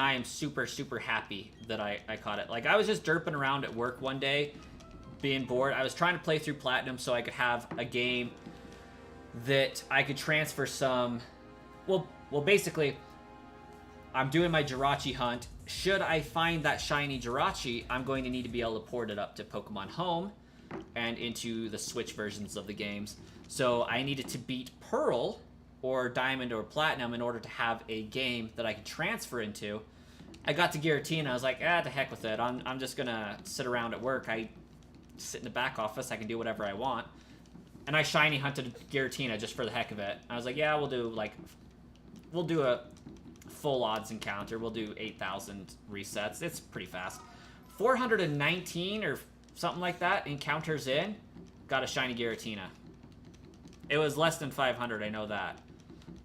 I am super, super happy that I caught it. Like, I was just derping around at work one day, being bored. I was trying to play through Platinum so I could have a game that I could transfer some... Well, basically, I'm doing my Jirachi hunt. Should I find that shiny Jirachi, I'm going to need to be able to port it up to Pokemon Home and into the Switch versions of the games. So I needed to beat Pearl or Diamond or Platinum in order to have a game that I could transfer into. I got to Giratina. I was like, the heck with it. I'm just going to sit around at work. I sit in the back office. I can do whatever I want. And I shiny hunted Giratina just for the heck of it. I was like, yeah, we'll do a full odds encounter. We'll do 8,000 resets. It's pretty fast. 419 or something like that encounters in. Got a shiny Giratina. It was less than 500, I know that.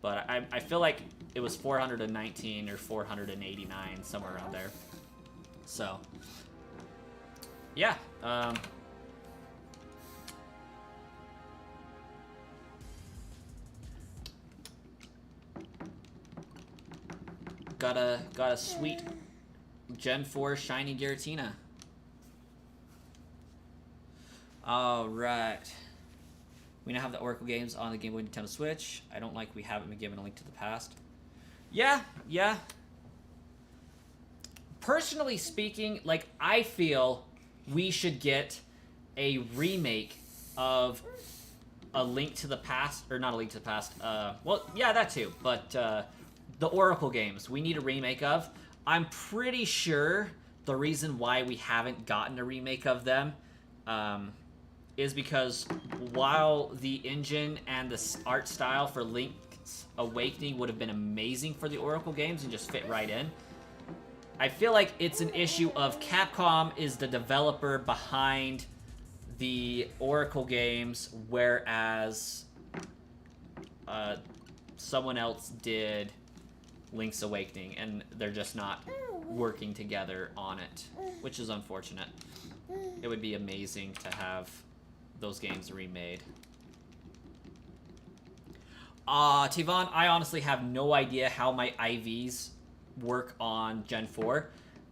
But I feel like it was 419 or 489, somewhere around there. So, yeah. Got a sweet Gen 4 shiny Giratina. Alright. We now have the Oracle games on the Game Boy Nintendo Switch. I don't like we haven't been given a link to the past. Yeah. Personally speaking, like, I feel we should get a remake of A Link to the Past, or not A Link to the Past, well, yeah, that too, but, the Oracle games, we need a remake of. I'm pretty sure the reason why we haven't gotten a remake of them, is because while the engine and the art style for Link's Awakening would have been amazing for the Oracle games and just fit right in, I feel like it's an issue of Capcom is the developer behind the Oracle games, whereas someone else did Link's Awakening, and they're just not working together on it, which is unfortunate. It would be amazing to have those games remade. Tivon, I honestly have no idea how my IVs work on Gen 4.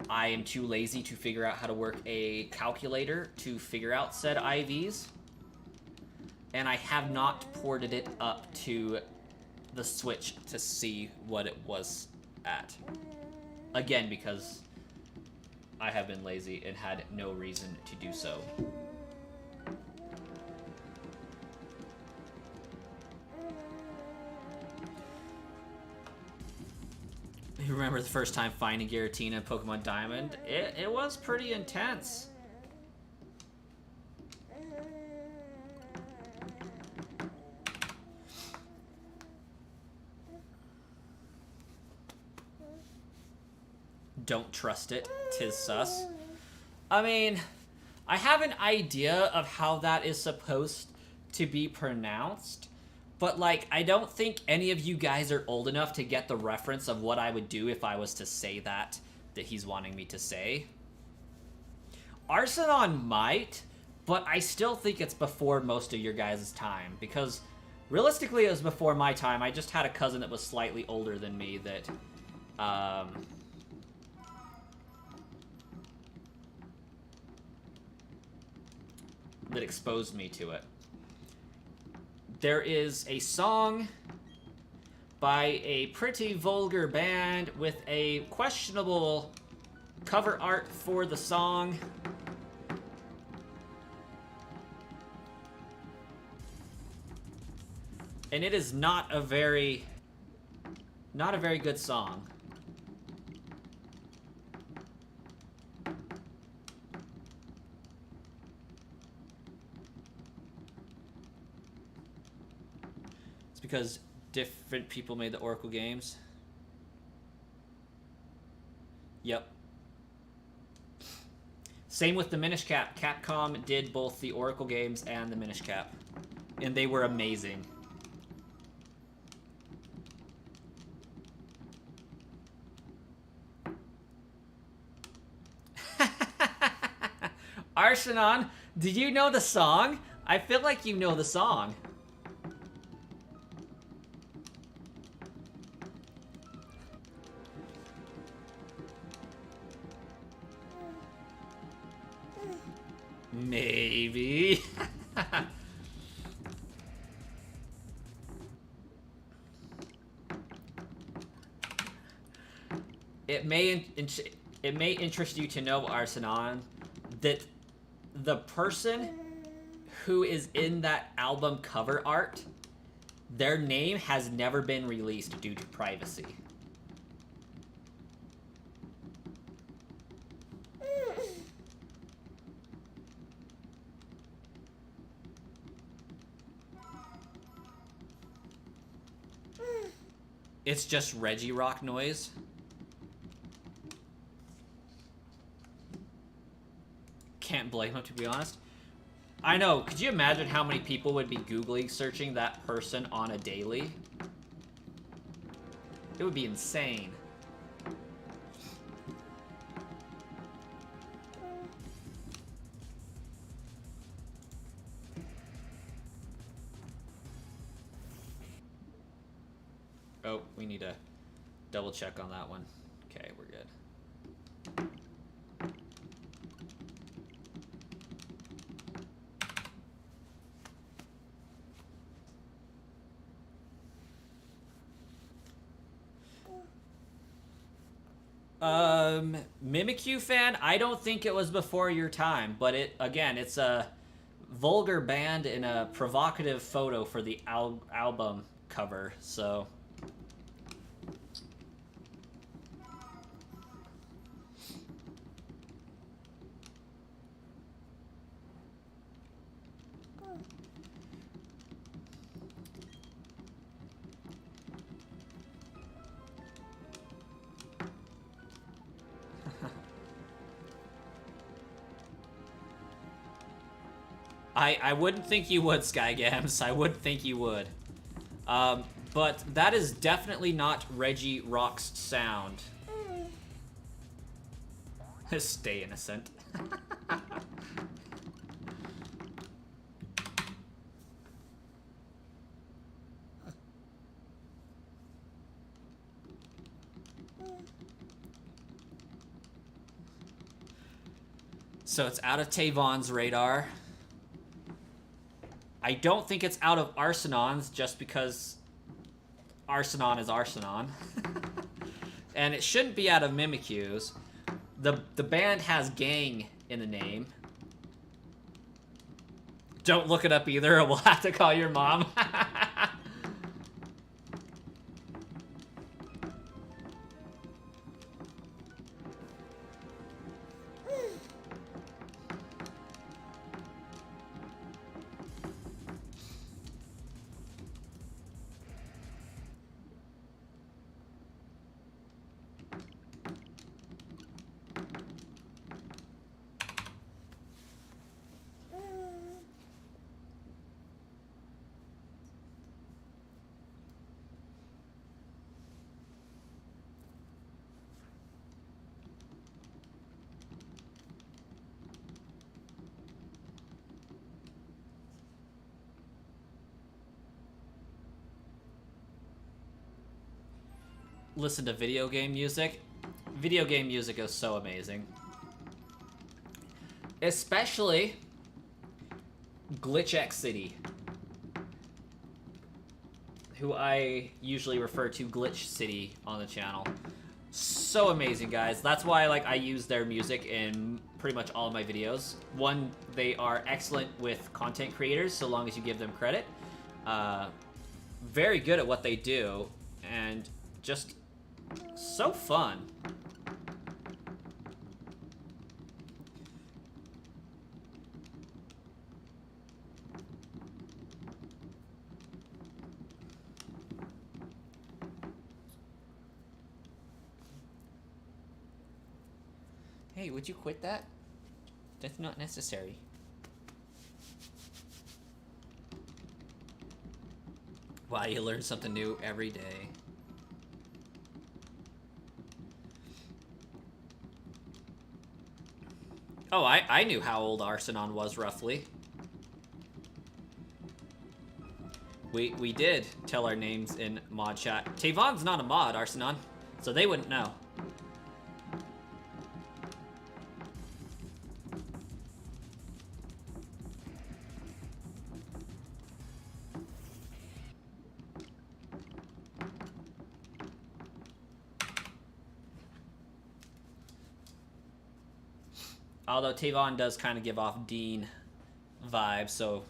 I am too lazy to figure out how to work a calculator to figure out said IVs. And I have not ported it up to the Switch to see what it was at. Again, because I have been lazy and had no reason to do so. You remember the first time finding Giratina in Pokemon Diamond? It was pretty intense. Don't trust it, 'tis sus. I mean, I have an idea of how that is supposed to be pronounced, but, like, I don't think any of you guys are old enough to get the reference of what I would do if I was to say that he's wanting me to say. Arcenon might, but I still think it's before most of your guys' time, because realistically it was before my time. I just had a cousin that was slightly older than me that, that exposed me to it. There is a song by a pretty vulgar band with a questionable cover art for the song. And it is not a very good song. Because different people made the Oracle games. Yep. Same with the Minish Cap. Capcom did both the Oracle games and the Minish Cap, and they were amazing. Arcenon, did you know the song? I feel like you know the song. Maybe. It may interest you to know, Arcenon, that the person who is in that album cover art, their name has never been released due to privacy. It's just Regirock noise. Can't blame him, to be honest. I know. Could you imagine how many people would be Googling searching that person on a daily? It would be insane. Oh, we need to double check on that one. Okay, we're good. Mimikyu fan, I don't think it was before your time, but it's a vulgar band in a provocative photo for the album cover, so... I wouldn't think you would, Skygams. I wouldn't think you would. But that is definitely not Regirock's sound. Stay innocent. So it's out of Tavon's radar. I don't think it's out of Arsenon's, just because Arsenon is Arsenon. And it shouldn't be out of Mimikyu's. The band has gang in the name. Don't look it up either, or we'll have to call your mom. Listen to video game music. Video game music is so amazing. Especially Glitch X City, who I usually refer to Glitch City on the channel. So amazing, guys. That's why I use their music in pretty much all of my videos. One, they are excellent with content creators, so long as you give them credit. Very good at what they do, and just so fun. Hey, would you quit that? That's not necessary. Wow, you learn something new every day. Oh, I knew how old Arsenon was, roughly. We did tell our names in mod chat. Tavon's not a mod, Arsenon, so they wouldn't know. Although Tavon does kind of give off Dean vibes, so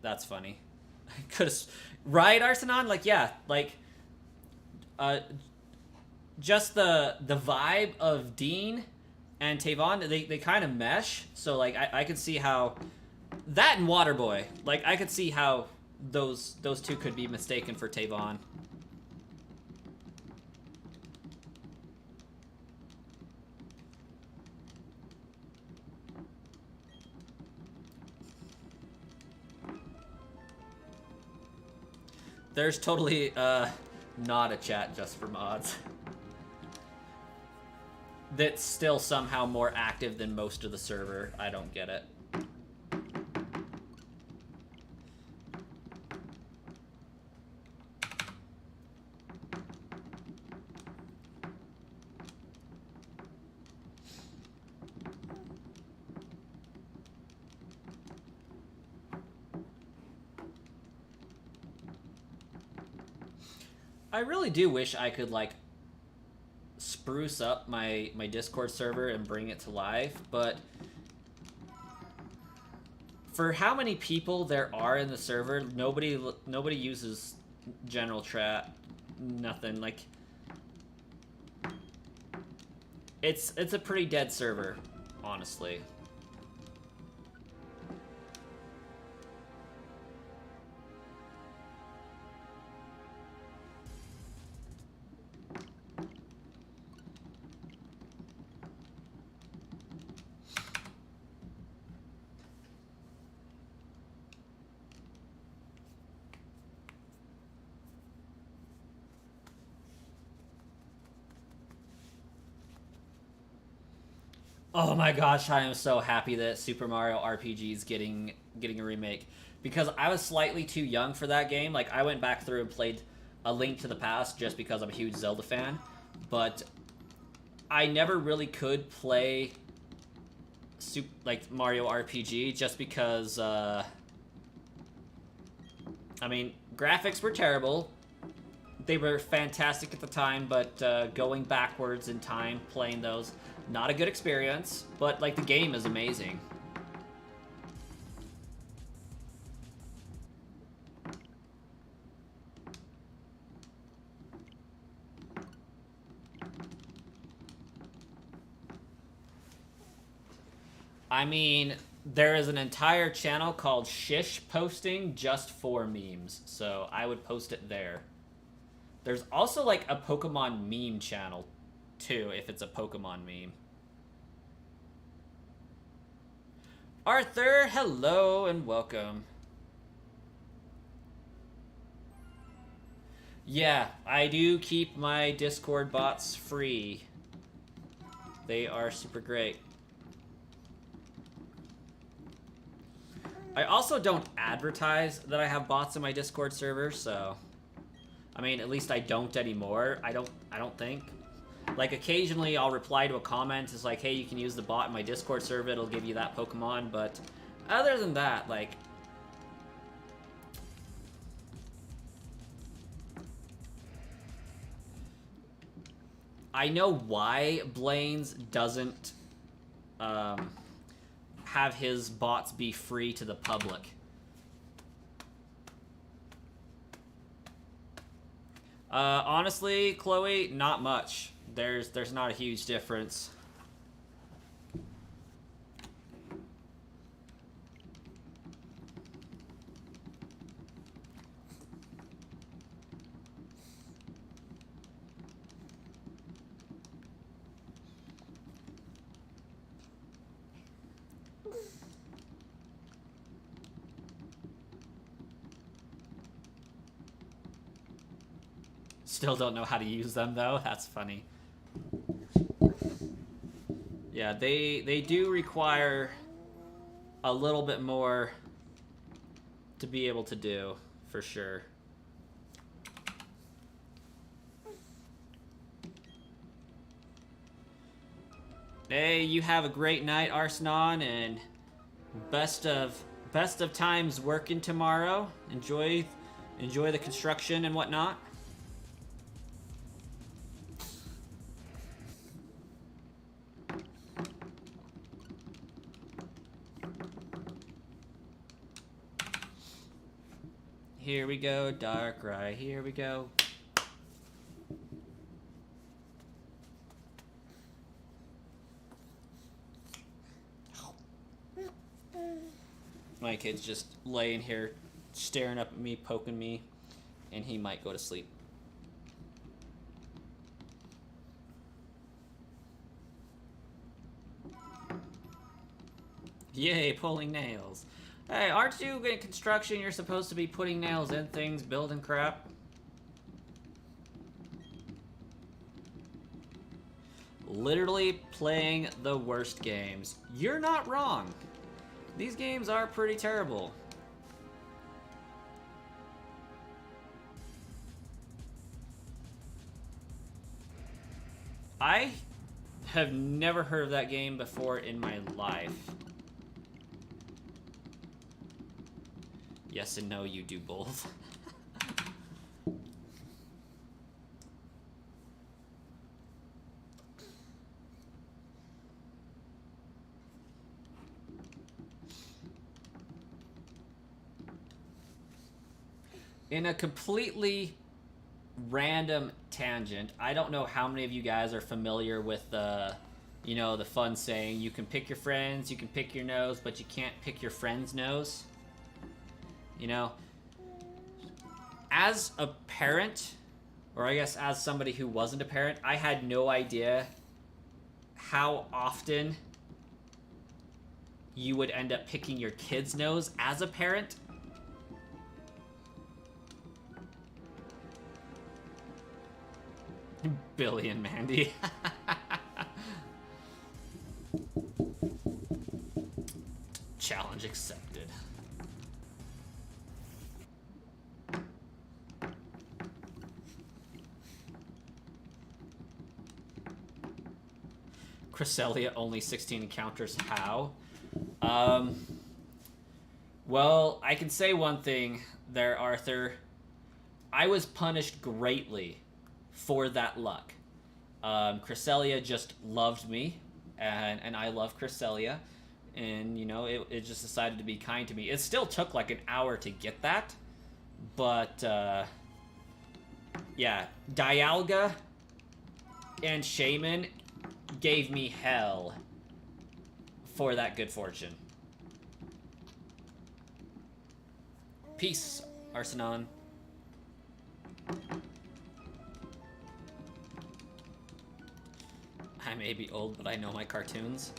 that's funny. Cause right, Arsenon? Like, yeah, like just the vibe of Dean and Tavon, they kind of mesh. So like I could see how that and Waterboy, like I could see how those two could be mistaken for Tavon. There's totally not a chat just for mods. That's still somehow more active than most of the server. I don't get it. I really do wish I could, like, spruce up my Discord server and bring it to life, but for how many people there are in the server, nobody uses general chat. Nothing. Like, it's a pretty dead server, honestly. Oh my gosh, I am so happy that Super Mario RPG is getting a remake, because I was slightly too young for that game. Like, I went back through and played A Link to the Past just because I'm a huge Zelda fan, but I never really could play like Mario RPG just because I mean, graphics were terrible. They were fantastic at the time, but going backwards in time playing those, not a good experience, but, like, the game is amazing. I mean, there is an entire channel called Shish Posting just for memes, so I would post it there. There's also, like, a Pokemon meme channel, too, if it's a Pokemon meme. Arthur, hello and welcome. Yeah, I do keep my Discord bots free. They are super great. I also don't advertise that I have bots in my Discord server, so... I mean, at least I don't anymore. I don't think. Like, occasionally I'll reply to a comment. It's like, hey, you can use the bot in my Discord server. It'll give you that Pokemon. But other than that, like... I know why Blaine's doesn't have his bots be free to the public. Honestly, Chloe, not much. There's not a huge difference. Still don't know how to use them, though. That's funny. Yeah, they do require a little bit more to be able to do, for sure. Hey, you have a great night, Arsenon, and best of times working tomorrow. Enjoy the construction and whatnot. Here we go, Darkrai. Here we go. My kid's just laying here, staring up at me, poking me, and he might go to sleep. Yay, pulling nails. Hey, aren't you in construction? You're supposed to be putting nails in things, building crap. Literally playing the worst games. You're not wrong. These games are pretty terrible. I have never heard of that game before in my life. Yes and no, you do both. In a completely random tangent, I don't know how many of you guys are familiar with the, you know, the fun saying, you can pick your friends, you can pick your nose, but you can't pick your friend's nose. You know, as a parent, or I guess as somebody who wasn't a parent, I had no idea how often you would end up picking your kid's nose as a parent. Billy and Mandy. Challenge accepted. Cresselia, only 16 encounters. How? Well, I can say one thing there, Arthur. I was punished greatly for that luck. Cresselia just loved me, and I love Cresselia, and you know, it just decided to be kind to me. It still took like an hour to get that, but yeah, Dialga and Shaman gave me hell for that good fortune. Peace, Arsenon. I may be old, but I know my cartoons.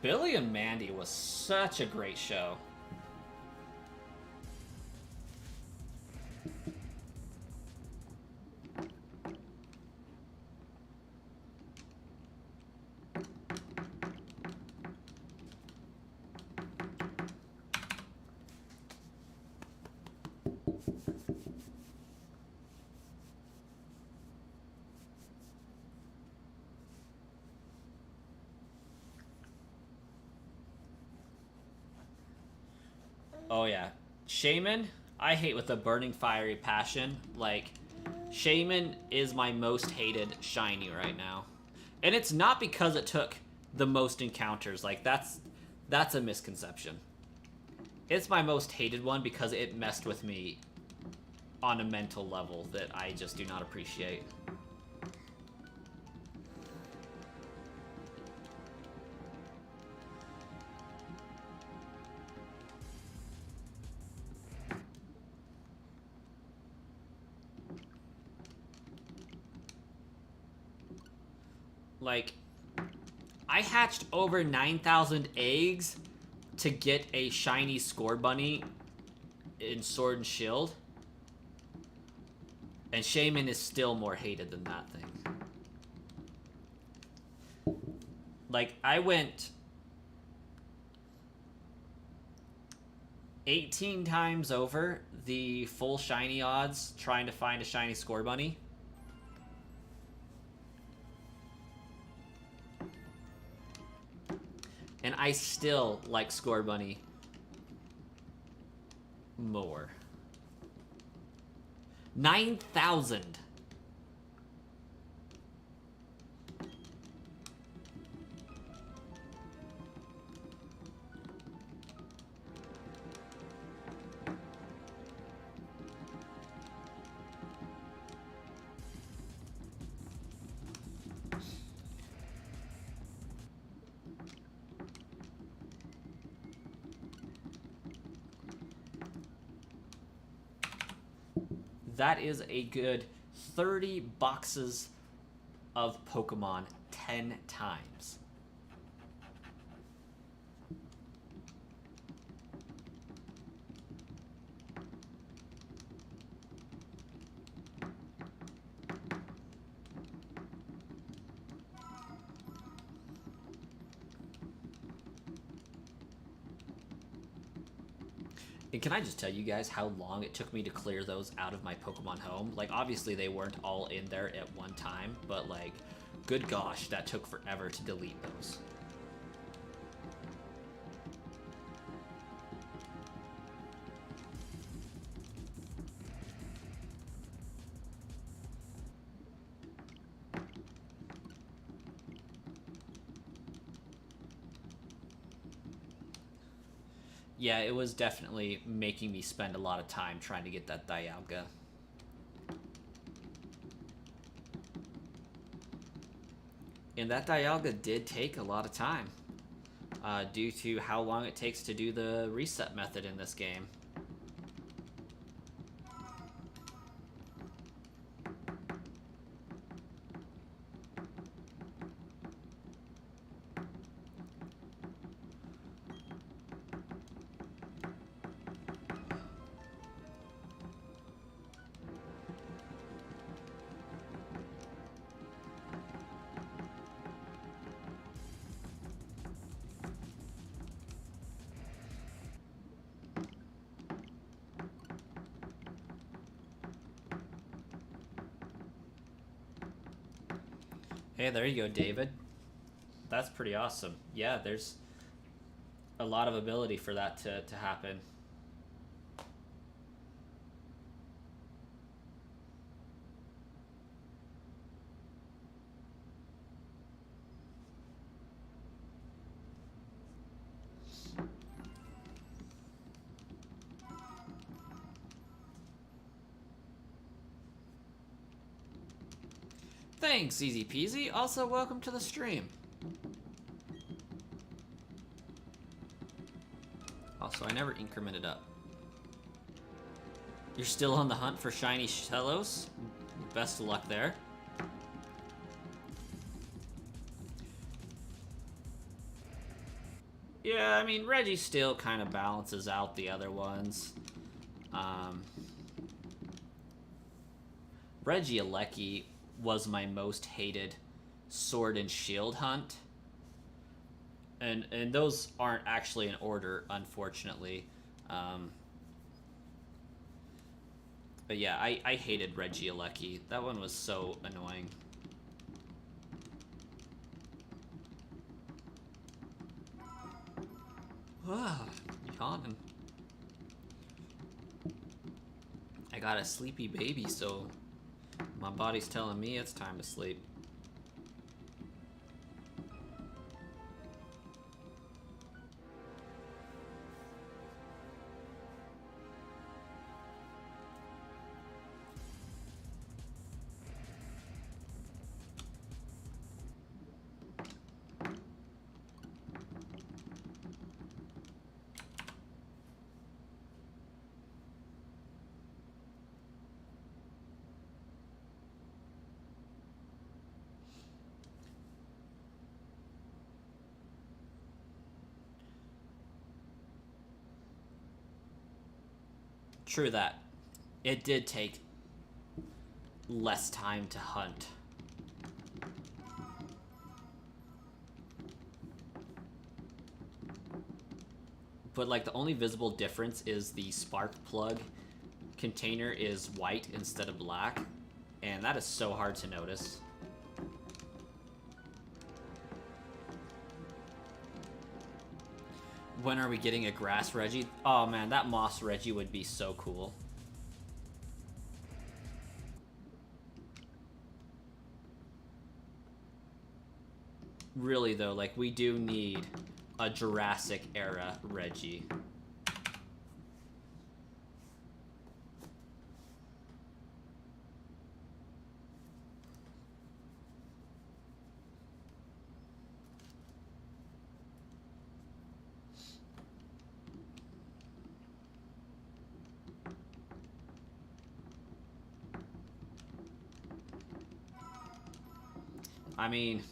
Billy and Mandy was such a great show. Oh yeah, Shaman, I hate with a burning fiery passion. Like, Shaman is my most hated shiny right now. And it's not because it took the most encounters. Like, that's a misconception. It's my most hated one because it messed with me on a mental level that I just do not appreciate. Like, I hatched over 9,000 eggs to get a shiny Score Bunny in Sword and Shield. And Shaman is still more hated than that thing. Like, I went 18 times over the full shiny odds trying to find a shiny Score Bunny. And I still like Score Bunny more. 9,000. That is a good 30 boxes of Pokemon 10 times. And can I just tell you guys how long it took me to clear those out of my Pokemon home? Like, obviously they weren't all in there at one time, but like, good gosh, that took forever to delete those. Yeah, it was definitely making me spend a lot of time trying to get that Dialga. And that Dialga did take a lot of time, due to how long it takes to do the reset method in this game. Hey, there you go, David. That's pretty awesome. Yeah, there's a lot of ability for that to happen. Thanks, easy peasy. Also, welcome to the stream. Also, I never incremented up. You're still on the hunt for shiny Shellos? Best of luck there. Yeah, I mean, Reggie still kind of balances out the other ones. Regieleki was my most hated Sword and Shield hunt. And those aren't actually in order, unfortunately. But yeah, I hated Regieleki. That one was so annoying. Yawning. I got a sleepy baby, so my body's telling me it's time to sleep. True that. It did take less time to hunt. But like the only visible difference is the spark plug container is white instead of black, and that is so hard to notice. When are we getting a grass Reggie? Oh man, that moss Reggie would be so cool. Really though, like we do need a Jurassic era Reggie. I mean,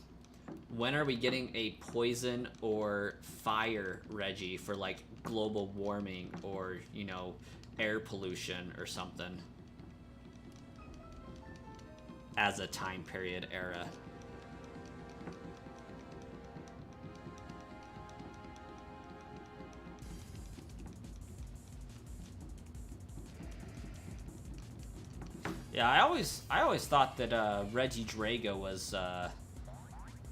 when are we getting a poison or fire Reggie for like global warming or, you know, air pollution or something as a time period era? Yeah, I always thought that Regidrago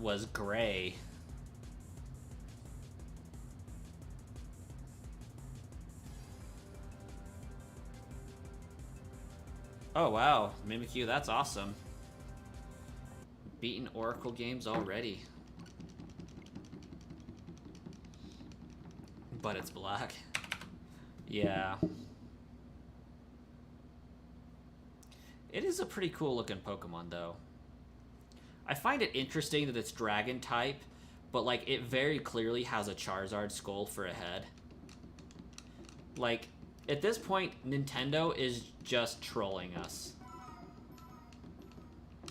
was gray. Oh wow, Mimikyu, that's awesome. Beaten Oracle games already. But it's black. Yeah. It is a pretty cool looking Pokemon though. I find it interesting that it's dragon type, but like it very clearly has a Charizard skull for a head. Like, at this point, Nintendo is just trolling us.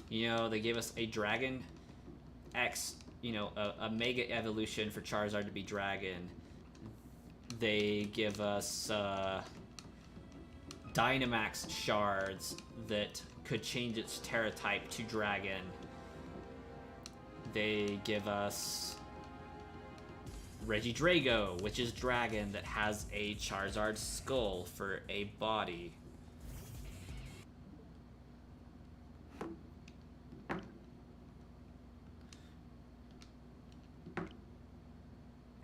You know, they gave us a Dragon X, you know, a Mega Evolution for Charizard to be Dragon. They give us Dynamax shards that could change its Terra type to Dragon. They give us Regidrago, which is Dragon, that has a Charizard skull for a body. Oh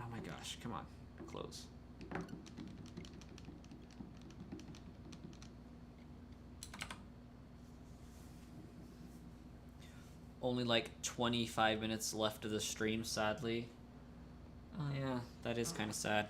my gosh, come on, close. Only like 25 minutes left of the stream, sadly. Oh yeah, that is kind of sad.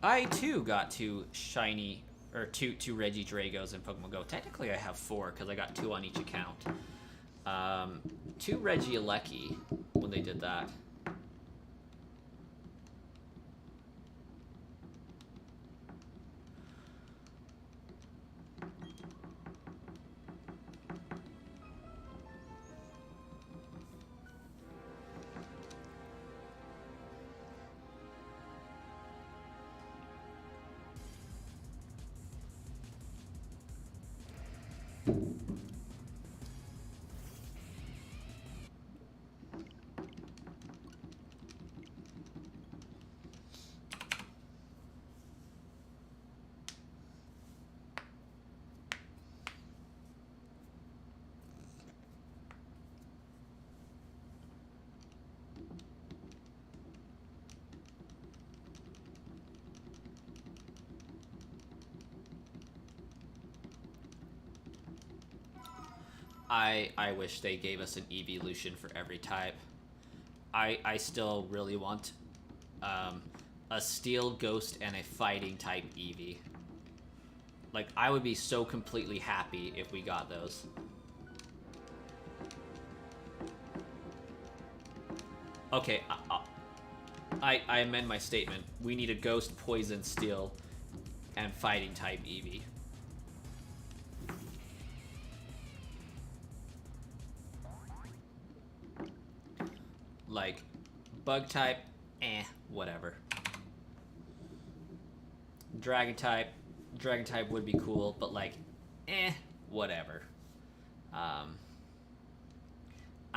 I too got two shiny, or two Regidragos in Pokemon Go. Technically I have 4, because I got 2 on each account. 2 Regieleki when they did that. I wish they gave us an evolution for every type. I still really want a Steel, Ghost, and a Fighting type Eevee. Like, I would be so completely happy if we got those. Okay, I amend my statement. We need a Ghost, Poison, Steel, and Fighting type Eevee. Like, Bug type, whatever. Dragon type would be cool, but like, whatever. I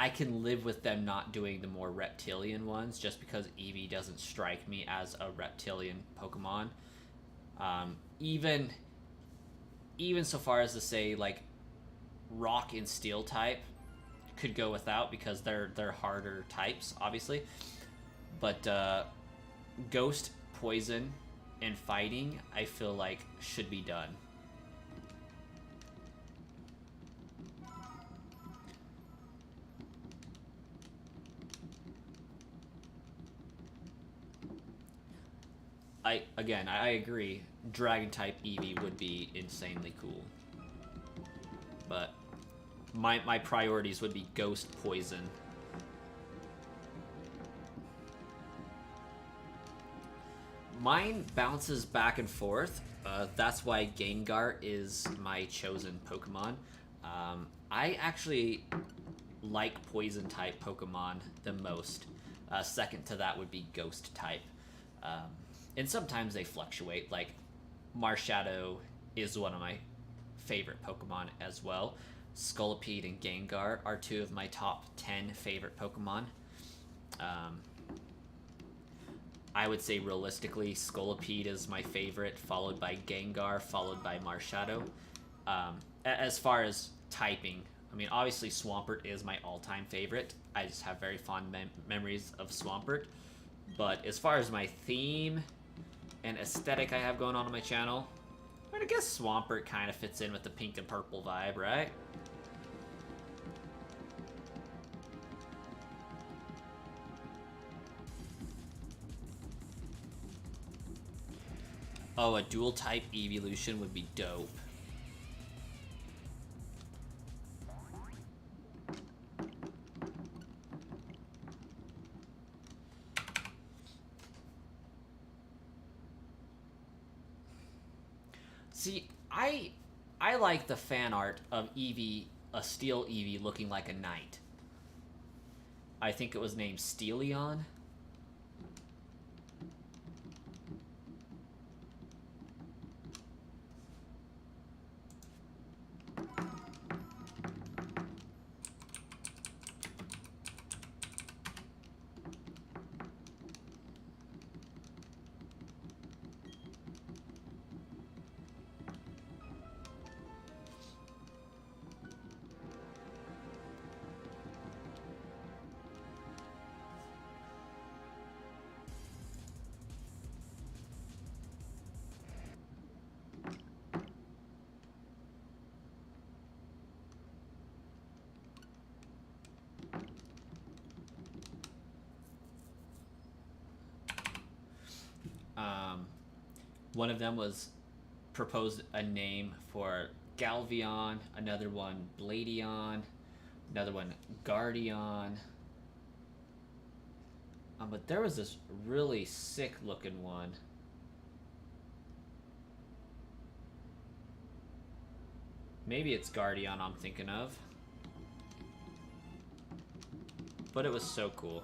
can live with them not doing the more reptilian ones, just because Eevee doesn't strike me as a reptilian Pokemon. Even so far as to say, like, Rock and Steel type could go without, because they're harder types, obviously. But Ghost, Poison, and Fighting, I feel like should be done. I agree. Dragon type Eevee would be insanely cool. But my priorities would be Ghost, Poison. Mine bounces back and forth. That's why Gengar is my chosen Pokemon. I actually like Poison type Pokemon the most. Second to that would be Ghost type. And sometimes they fluctuate. Like, Marshadow is one of my favorite Pokemon as well. Scolipede and Gengar are 2 of my top 10 favorite Pokemon. I would say realistically, Scolipede is my favorite, followed by Gengar, followed by Marshadow. As far as typing, I mean, obviously Swampert is my all-time favorite. I just have very fond memories of Swampert. But as far as my theme and aesthetic I have going on my channel, I guess Swampert kind of fits in with the pink and purple vibe, right? Oh, a dual type evolution would be dope. See, I like the fan art of Eevee, a steel Eevee looking like a knight. I think it was named Steelion. One of them was proposed a name for Galvion, another one Bladion, another one Guardion. But there was this really sick looking one. Maybe it's Guardion I'm thinking of. But it was so cool.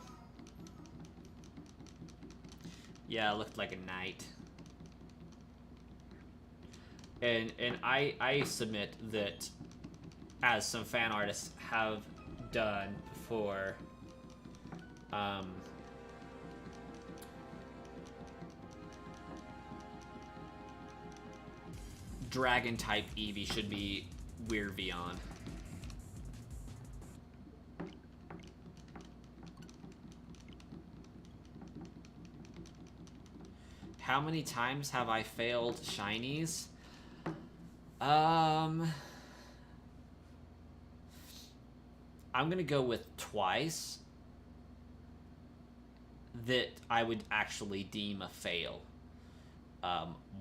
Yeah, it looked like a knight. And I submit that, as some fan artists have done for Dragon type Eevee should be Weirvion. How many times have I failed shinies? I'm gonna go with twice that I would actually deem a fail.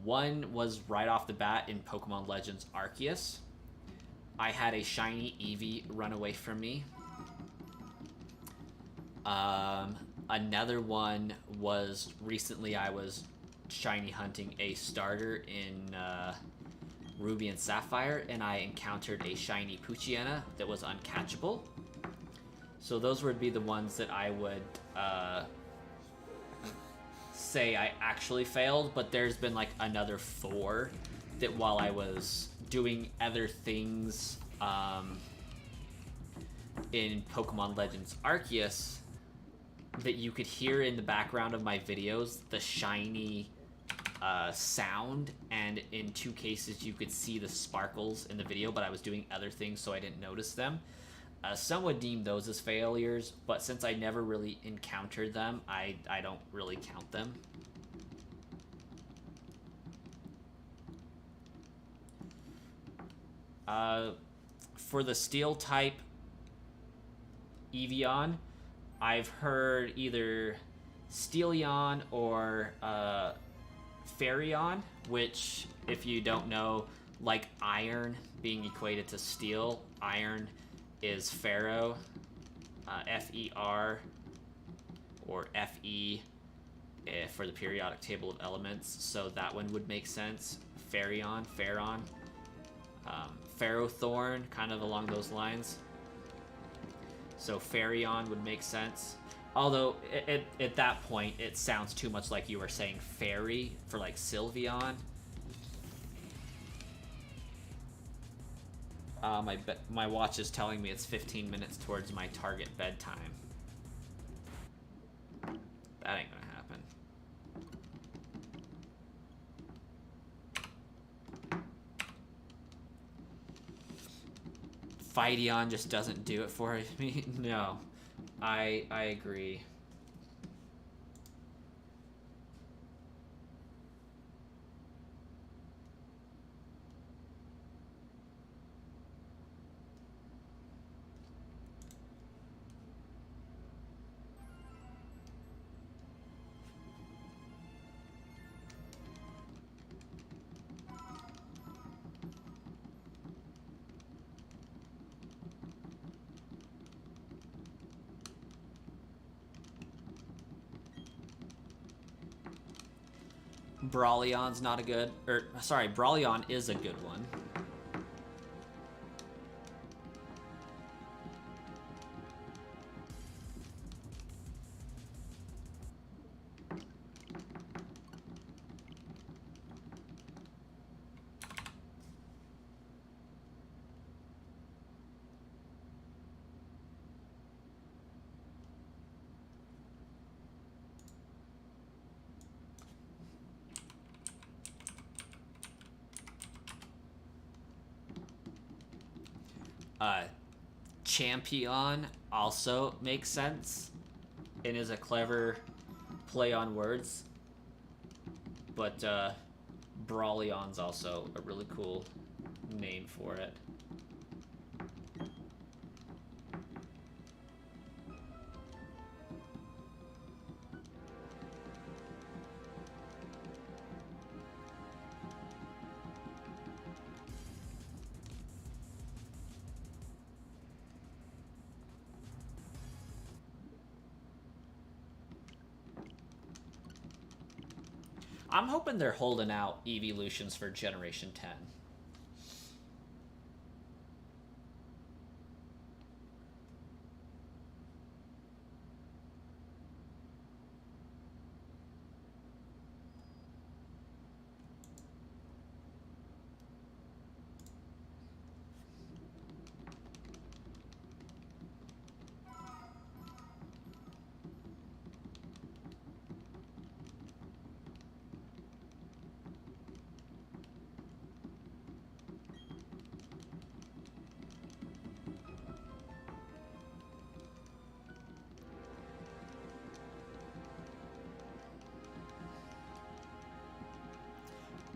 One was right off the bat in Pokemon Legends Arceus. I had a shiny Eevee run away from me. Another one was recently I was shiny hunting a starter in Ruby and Sapphire, and I encountered a shiny Poochyena that was uncatchable. So those would be the ones that I would say I actually failed, but there's been like another 4 that while I was doing other things in Pokemon Legends Arceus, that you could hear in the background of my videos the shiny sound, and in 2 cases you could see the sparkles in the video, but I was doing other things so I didn't notice them. Some would deem those as failures, but since I never really encountered them, I don't really count them. For the steel type Eevee, I've heard either Steelion or Fairy-on, which, if you don't know, like iron being equated to steel, iron is Pharaoh, F-E-R, or F-E for the periodic table of elements, so that one would make sense. Fairy-on, Pharaoh-thorn, kind of along those lines. So Fairy-on would make sense. Although, at that point, it sounds too much like you were saying fairy for, like, Sylveon. My watch is telling me it's 15 minutes towards my target bedtime. That ain't gonna happen. Fightion just doesn't do it for me. No, I agree. Brawlion's not a good, or sorry, Brawlion is a good one. Champion also makes sense and is a clever play on words, but Brawlion's also a really cool name for it. I'm hoping they're holding out evolutions for Generation 10.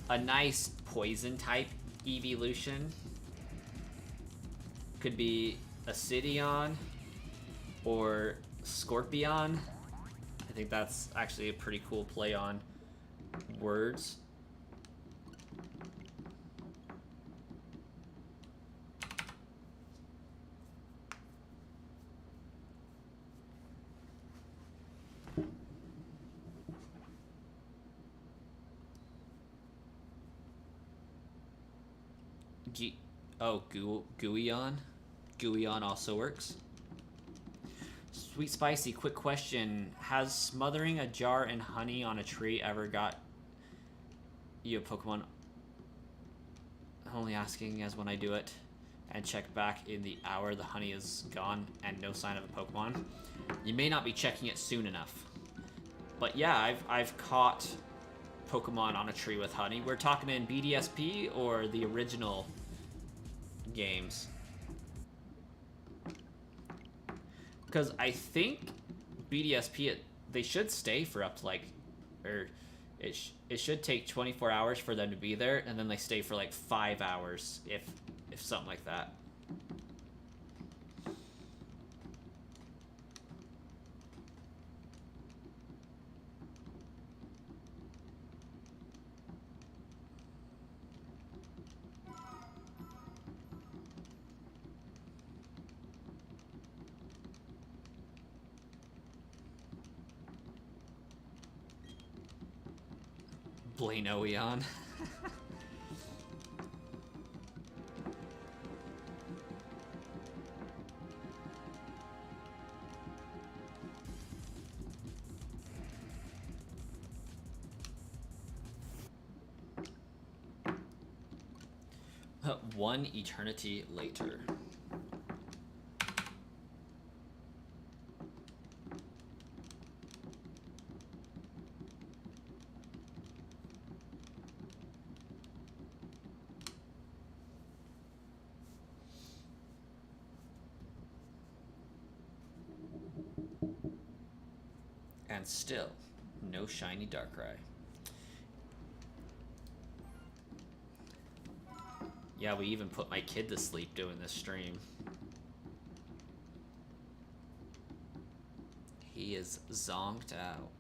A nice poison type evolution could be Acidion or Scorpion. I think that's actually a pretty cool play on words. Gooion. Gooion also works. Sweet Spicy, quick question. Has smothering a jar in honey on a tree ever got you a Pokemon? I'm only asking as when I do it and check back in the hour the honey is gone and no sign of a Pokemon. You may not be checking it soon enough. But yeah, I've caught Pokemon on a tree with honey. We're talking in BDSP or the original games. Because I think BDSP, they should stay for up to like, or it should take 24 hours for them to be there, and then they stay for like 5 hours, if something like that. Blainoion. One eternity later. And still, no shiny Darkrai. Yeah, we even put my kid to sleep doing this stream. He is zonked out.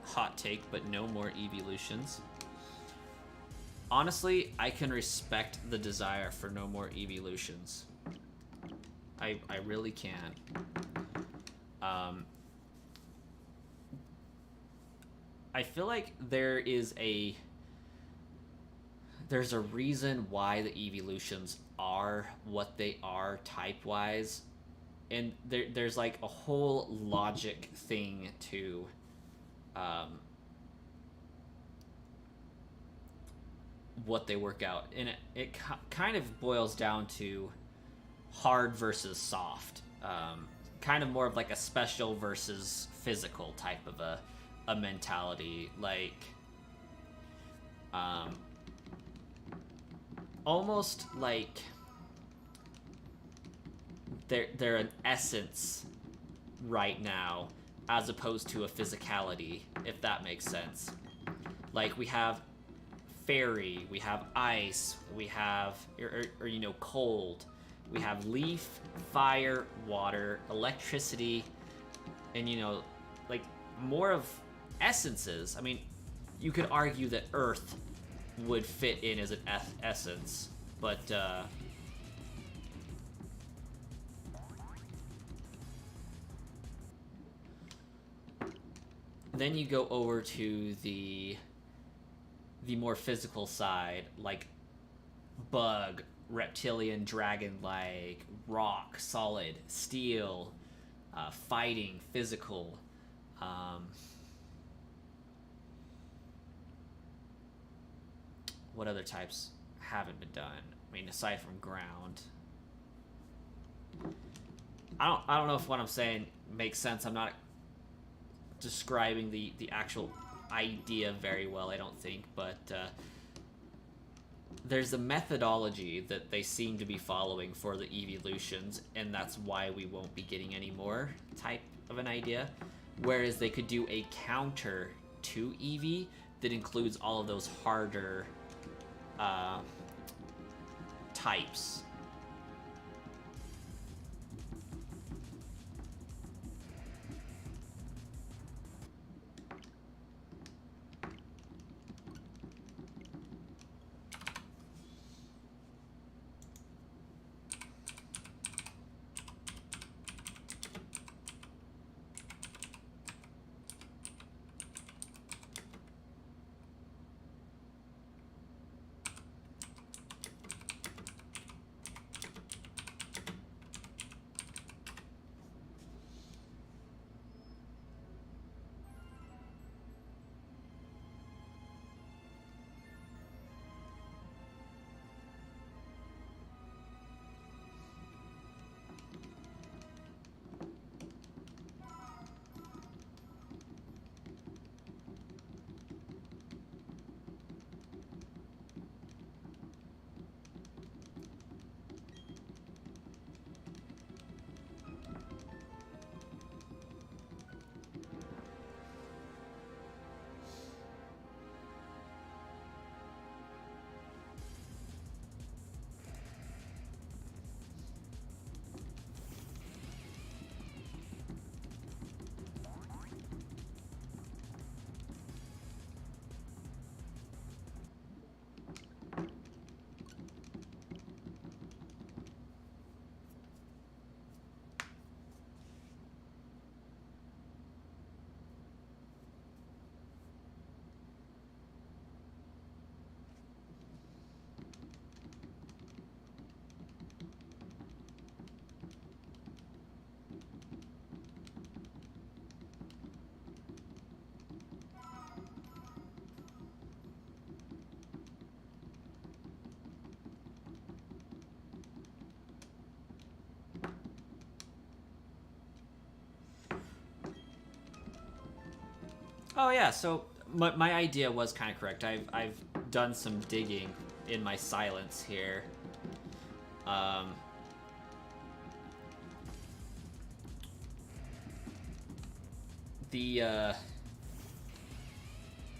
Hot take, but no more evolutions. Honestly, I can respect the desire for no more evolutions. I really can. I feel like there's a reason why the evolutions are what they are type-wise, and there's like a whole logic thing to what they work out, and it kind of boils down to hard versus soft, kind of more of like a special versus physical type of a mentality, like almost like they're an essence right now as opposed to a physicality, if that makes sense. Like, we have fairy, we have ice, we have or you know, cold, we have leaf, fire, water, electricity, and you know, like, more of essences. I mean, you could argue that earth would fit in as an essence, but then you go over to the more physical side, like bug, reptilian, dragon-like, rock, solid, steel, fighting, physical. What other types haven't been done? I mean, aside from ground. I don't know if what I'm saying makes sense. I'm not describing the actual idea very well, I don't think, but there's a methodology that they seem to be following for the evolutions, and that's why we won't be getting any more type of an idea. Whereas they could do a counter to Eevee that includes all of those harder types. Oh yeah, so my idea was kind of correct. I've done some digging in my silence here.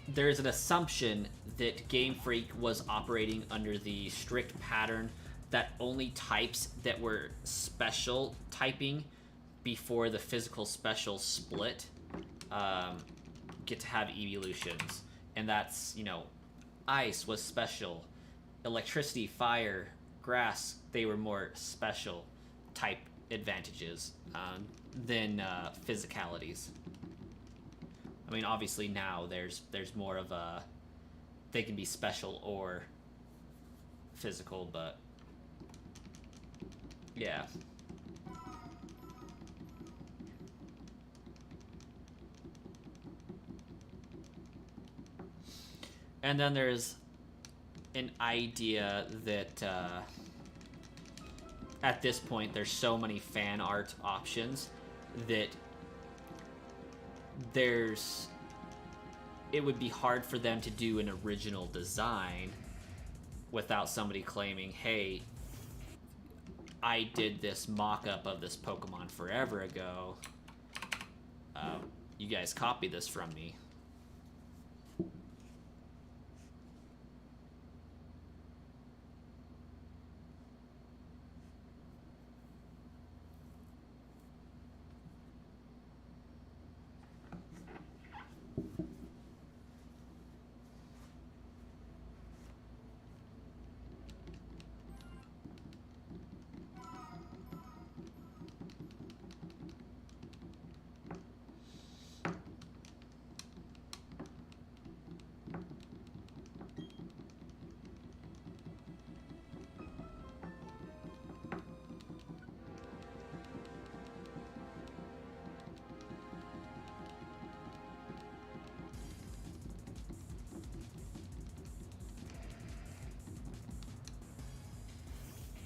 There's an assumption that Game Freak was operating under the strict pattern that only types that were special typing before the physical special split get to have evolutions. And that's, ice was special, electricity, fire, grass, they were more special type advantages than physicalities. I mean, obviously now there's more of a, they can be special or physical, but yeah. And then there's an idea that at this point there's so many fan art options that it would be hard for them to do an original design without somebody claiming, hey, I did this mock-up of this Pokemon forever ago. You guys copy this from me.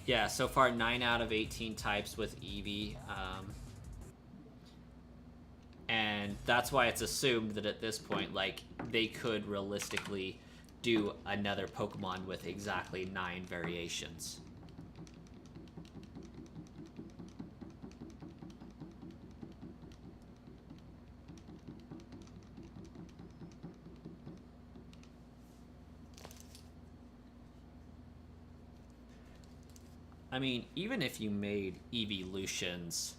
Yeah, so far 9 out of 18 types with Eevee. And that's why it's assumed that at this point, like, they could realistically do another Pokemon with exactly 9 variations. I mean, even if you made evolutions,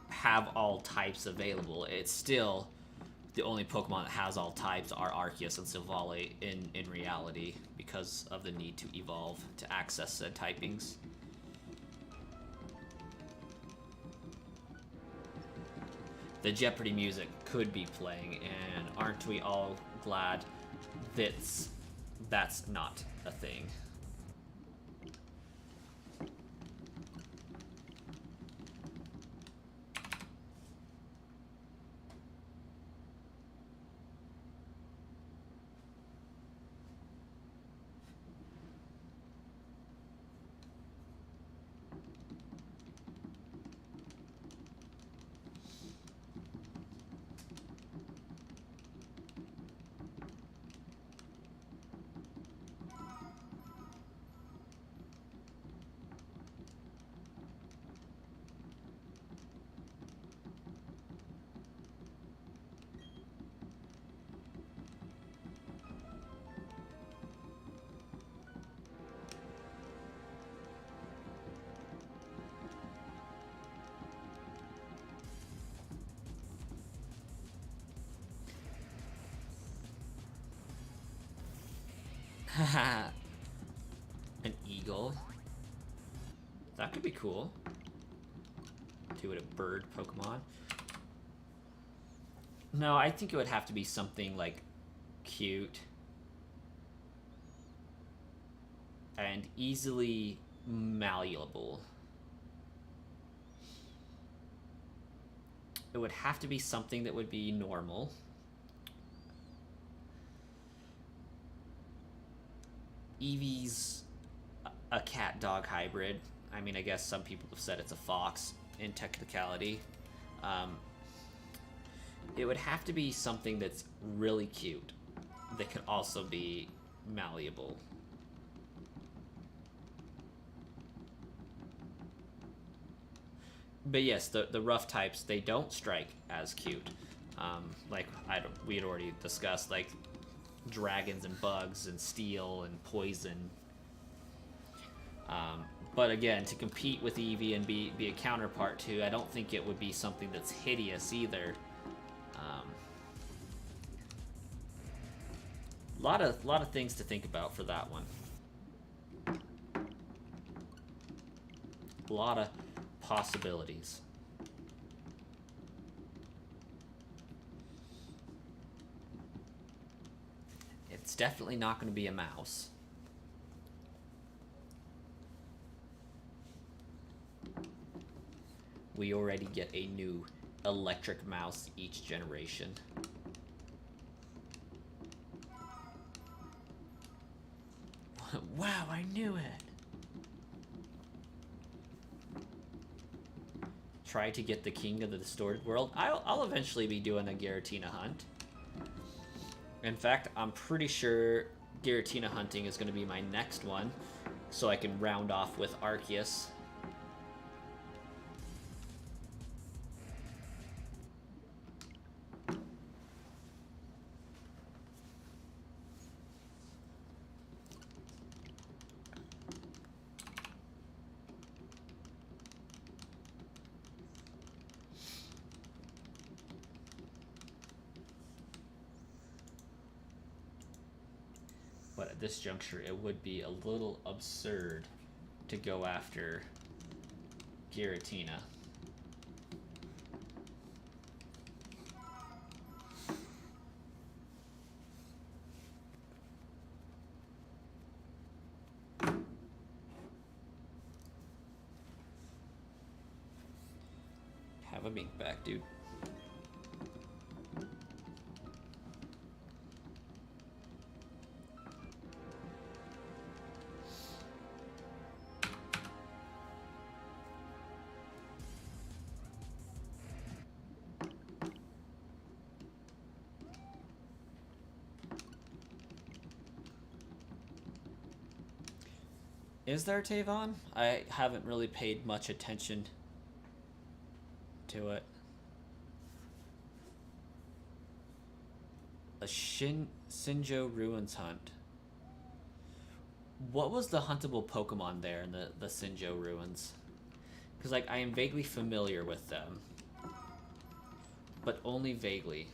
have all types available, it's still the only Pokemon that has all types are Arceus and Silvally in reality, because of the need to evolve to access said typings. The Jeopardy music could be playing, and aren't we all glad that's not a thing? An eagle. That could be cool. Do it a bird Pokemon. No, I think it would have to be something like cute and easily malleable. It would have to be something that would be normal. Eevee's a cat-dog hybrid. I mean, I guess some people have said it's a fox in technicality. It would have to be something that's really cute that could also be malleable. But yes, the rough types, they don't strike as cute. Like we had already discussed, like dragons and bugs and steel and poison. But again, to compete with Eevee and be a counterpart to, I don't think it would be something that's hideous either. Lot of things to think about for that one. A lot of possibilities. It's definitely not going to be a mouse. We already get a new electric mouse each generation. Wow, I knew it! Try to get the king of the distorted world. I'll eventually be doing a Giratina hunt. In fact, I'm pretty sure Giratina hunting is going to be my next one, so I can round off with Arceus. But at this juncture, it would be a little absurd to go after Giratina. Have a mink back, dude. Is there Tavon? I haven't really paid much attention to it. A Sinjo Ruins hunt. What was the huntable Pokemon there in the Sinjo Ruins? Because like I am vaguely familiar with them, but only vaguely.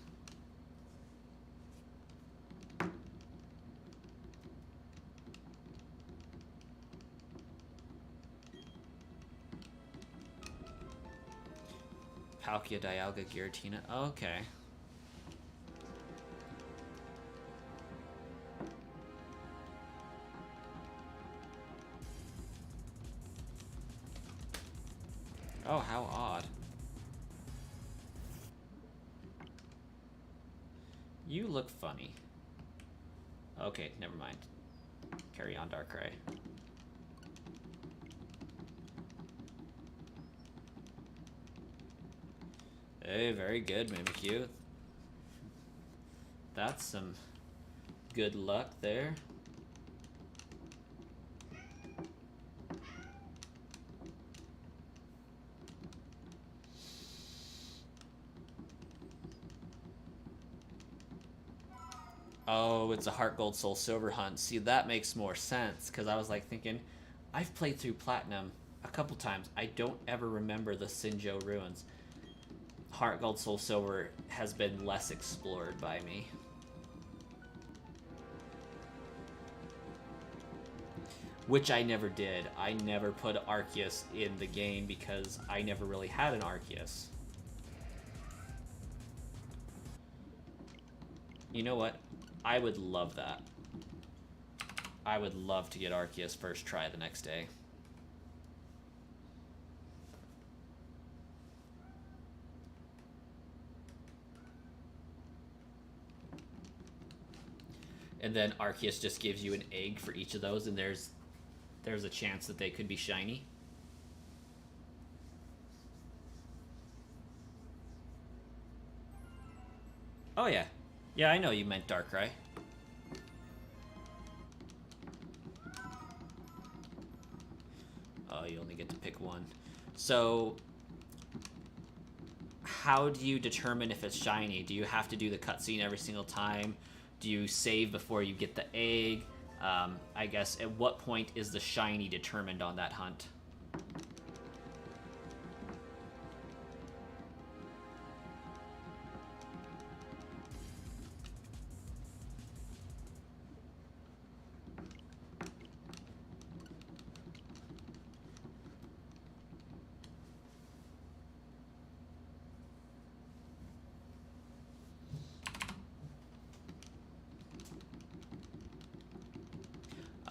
Palkia, Dialga, Giratina. Oh, okay. Oh, how odd. You look funny. Okay, never mind. Carry on, Darkrai. Hey, very good, Mimikyu. That's some good luck there. Oh, it's a Heart Gold Soul Silver hunt. See, that makes more sense, because I was like thinking, I've played through Platinum a couple times. I don't ever remember the Sinjo Ruins. Heart Gold Soul Silver has been less explored by me. Which I never did. I never put Arceus in the game because I never really had an Arceus. You know what? I would love that. I would love to get Arceus first try the next day. And then Arceus just gives you an egg for each of those, and there's a chance that they could be shiny. Oh yeah. Yeah, I know you meant Darkrai. Oh, you only get to pick one. So, how do you determine if it's shiny? Do you have to do the cutscene every single time? Do you save before you get the egg? I guess at what point is the shiny determined on that hunt?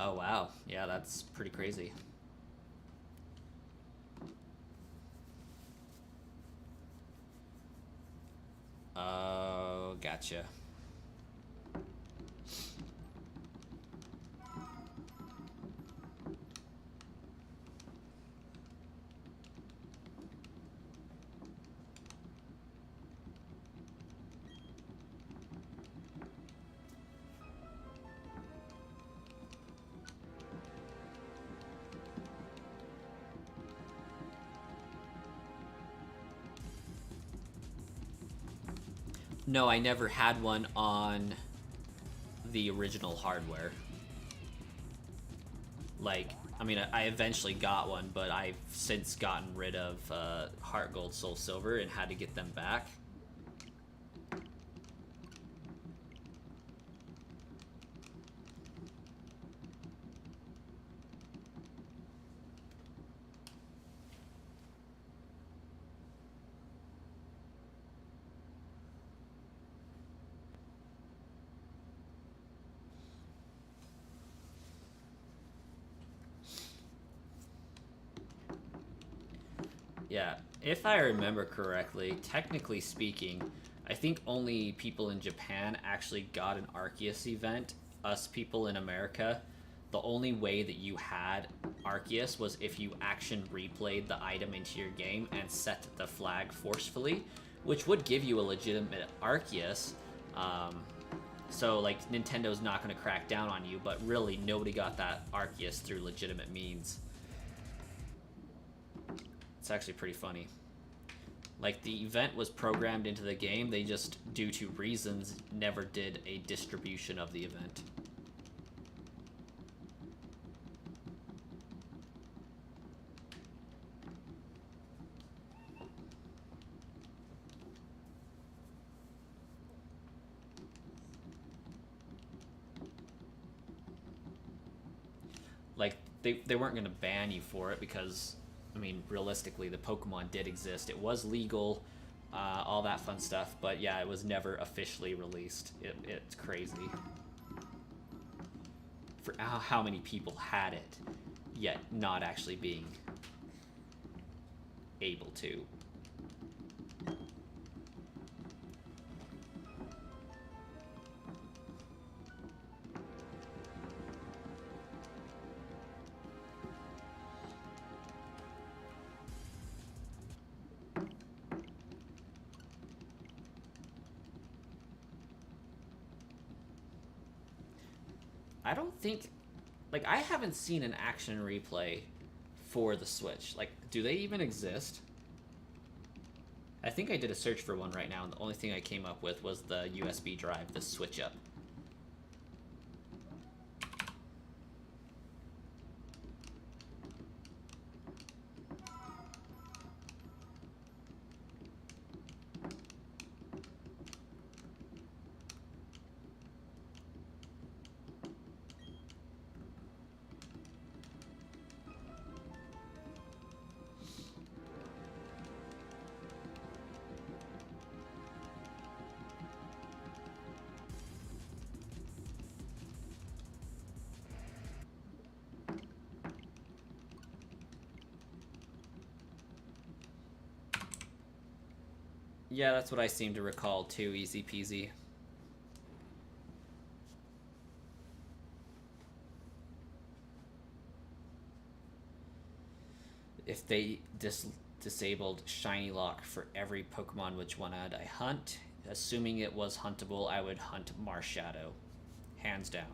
Oh wow, yeah, that's pretty crazy. Oh, gotcha. No, I never had one on the original hardware. Like, I mean, I eventually got one, but I've since gotten rid of Heart Gold, Soul Silver, and had to get them back. Yeah, if I remember correctly, technically speaking, I think only people in Japan actually got an Arceus event. Us people in America, the only way that you had Arceus was if you action replayed the item into your game and set the flag forcefully, which would give you a legitimate Arceus. Um, so, like, Nintendo's not going to crack down on you, but really nobody got that Arceus through legitimate means. It's actually pretty funny. Like, the event was programmed into the game, they just, due to reasons, never did a distribution of the event. Like, they weren't going to ban you for it because, I mean, realistically, the Pokemon did exist. It was legal, all that fun stuff, but yeah, it was never officially released. It's crazy. For how many people had it, yet not actually being able to. I don't think, like, I haven't seen an action replay for the Switch. Like, do they even exist? I think I did a search for one right now, and the only thing I came up with was the USB drive, the Switch Up. Yeah, that's what I seem to recall too, easy peasy. If they disabled Shiny Lock for every Pokemon which one I hunt, assuming it was huntable, I would hunt Marshadow. Hands down.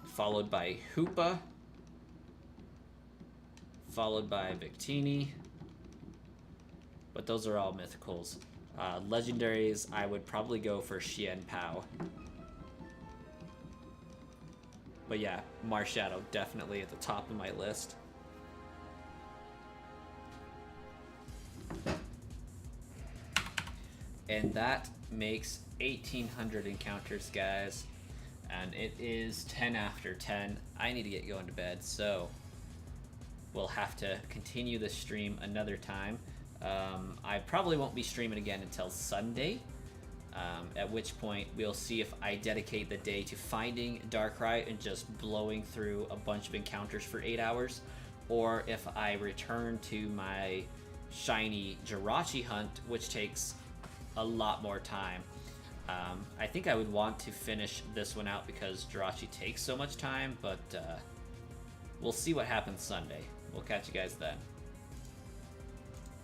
Followed by Hoopa. Followed by Victini. But those are all mythicals. Legendaries, I would probably go for Xian Pao. But yeah, Marshadow definitely at the top of my list. And that makes 1,800 encounters, guys. And it is 10 after 10. I need to get going to bed, so we'll have to continue the stream another time. I probably won't be streaming again until Sunday, at which point we'll see if I dedicate the day to finding Darkrai and just blowing through a bunch of encounters for 8 hours, or if I return to my shiny Jirachi hunt, which takes a lot more time. I think I would want to finish this one out because Jirachi takes so much time, but we'll see what happens Sunday. We'll catch you guys then.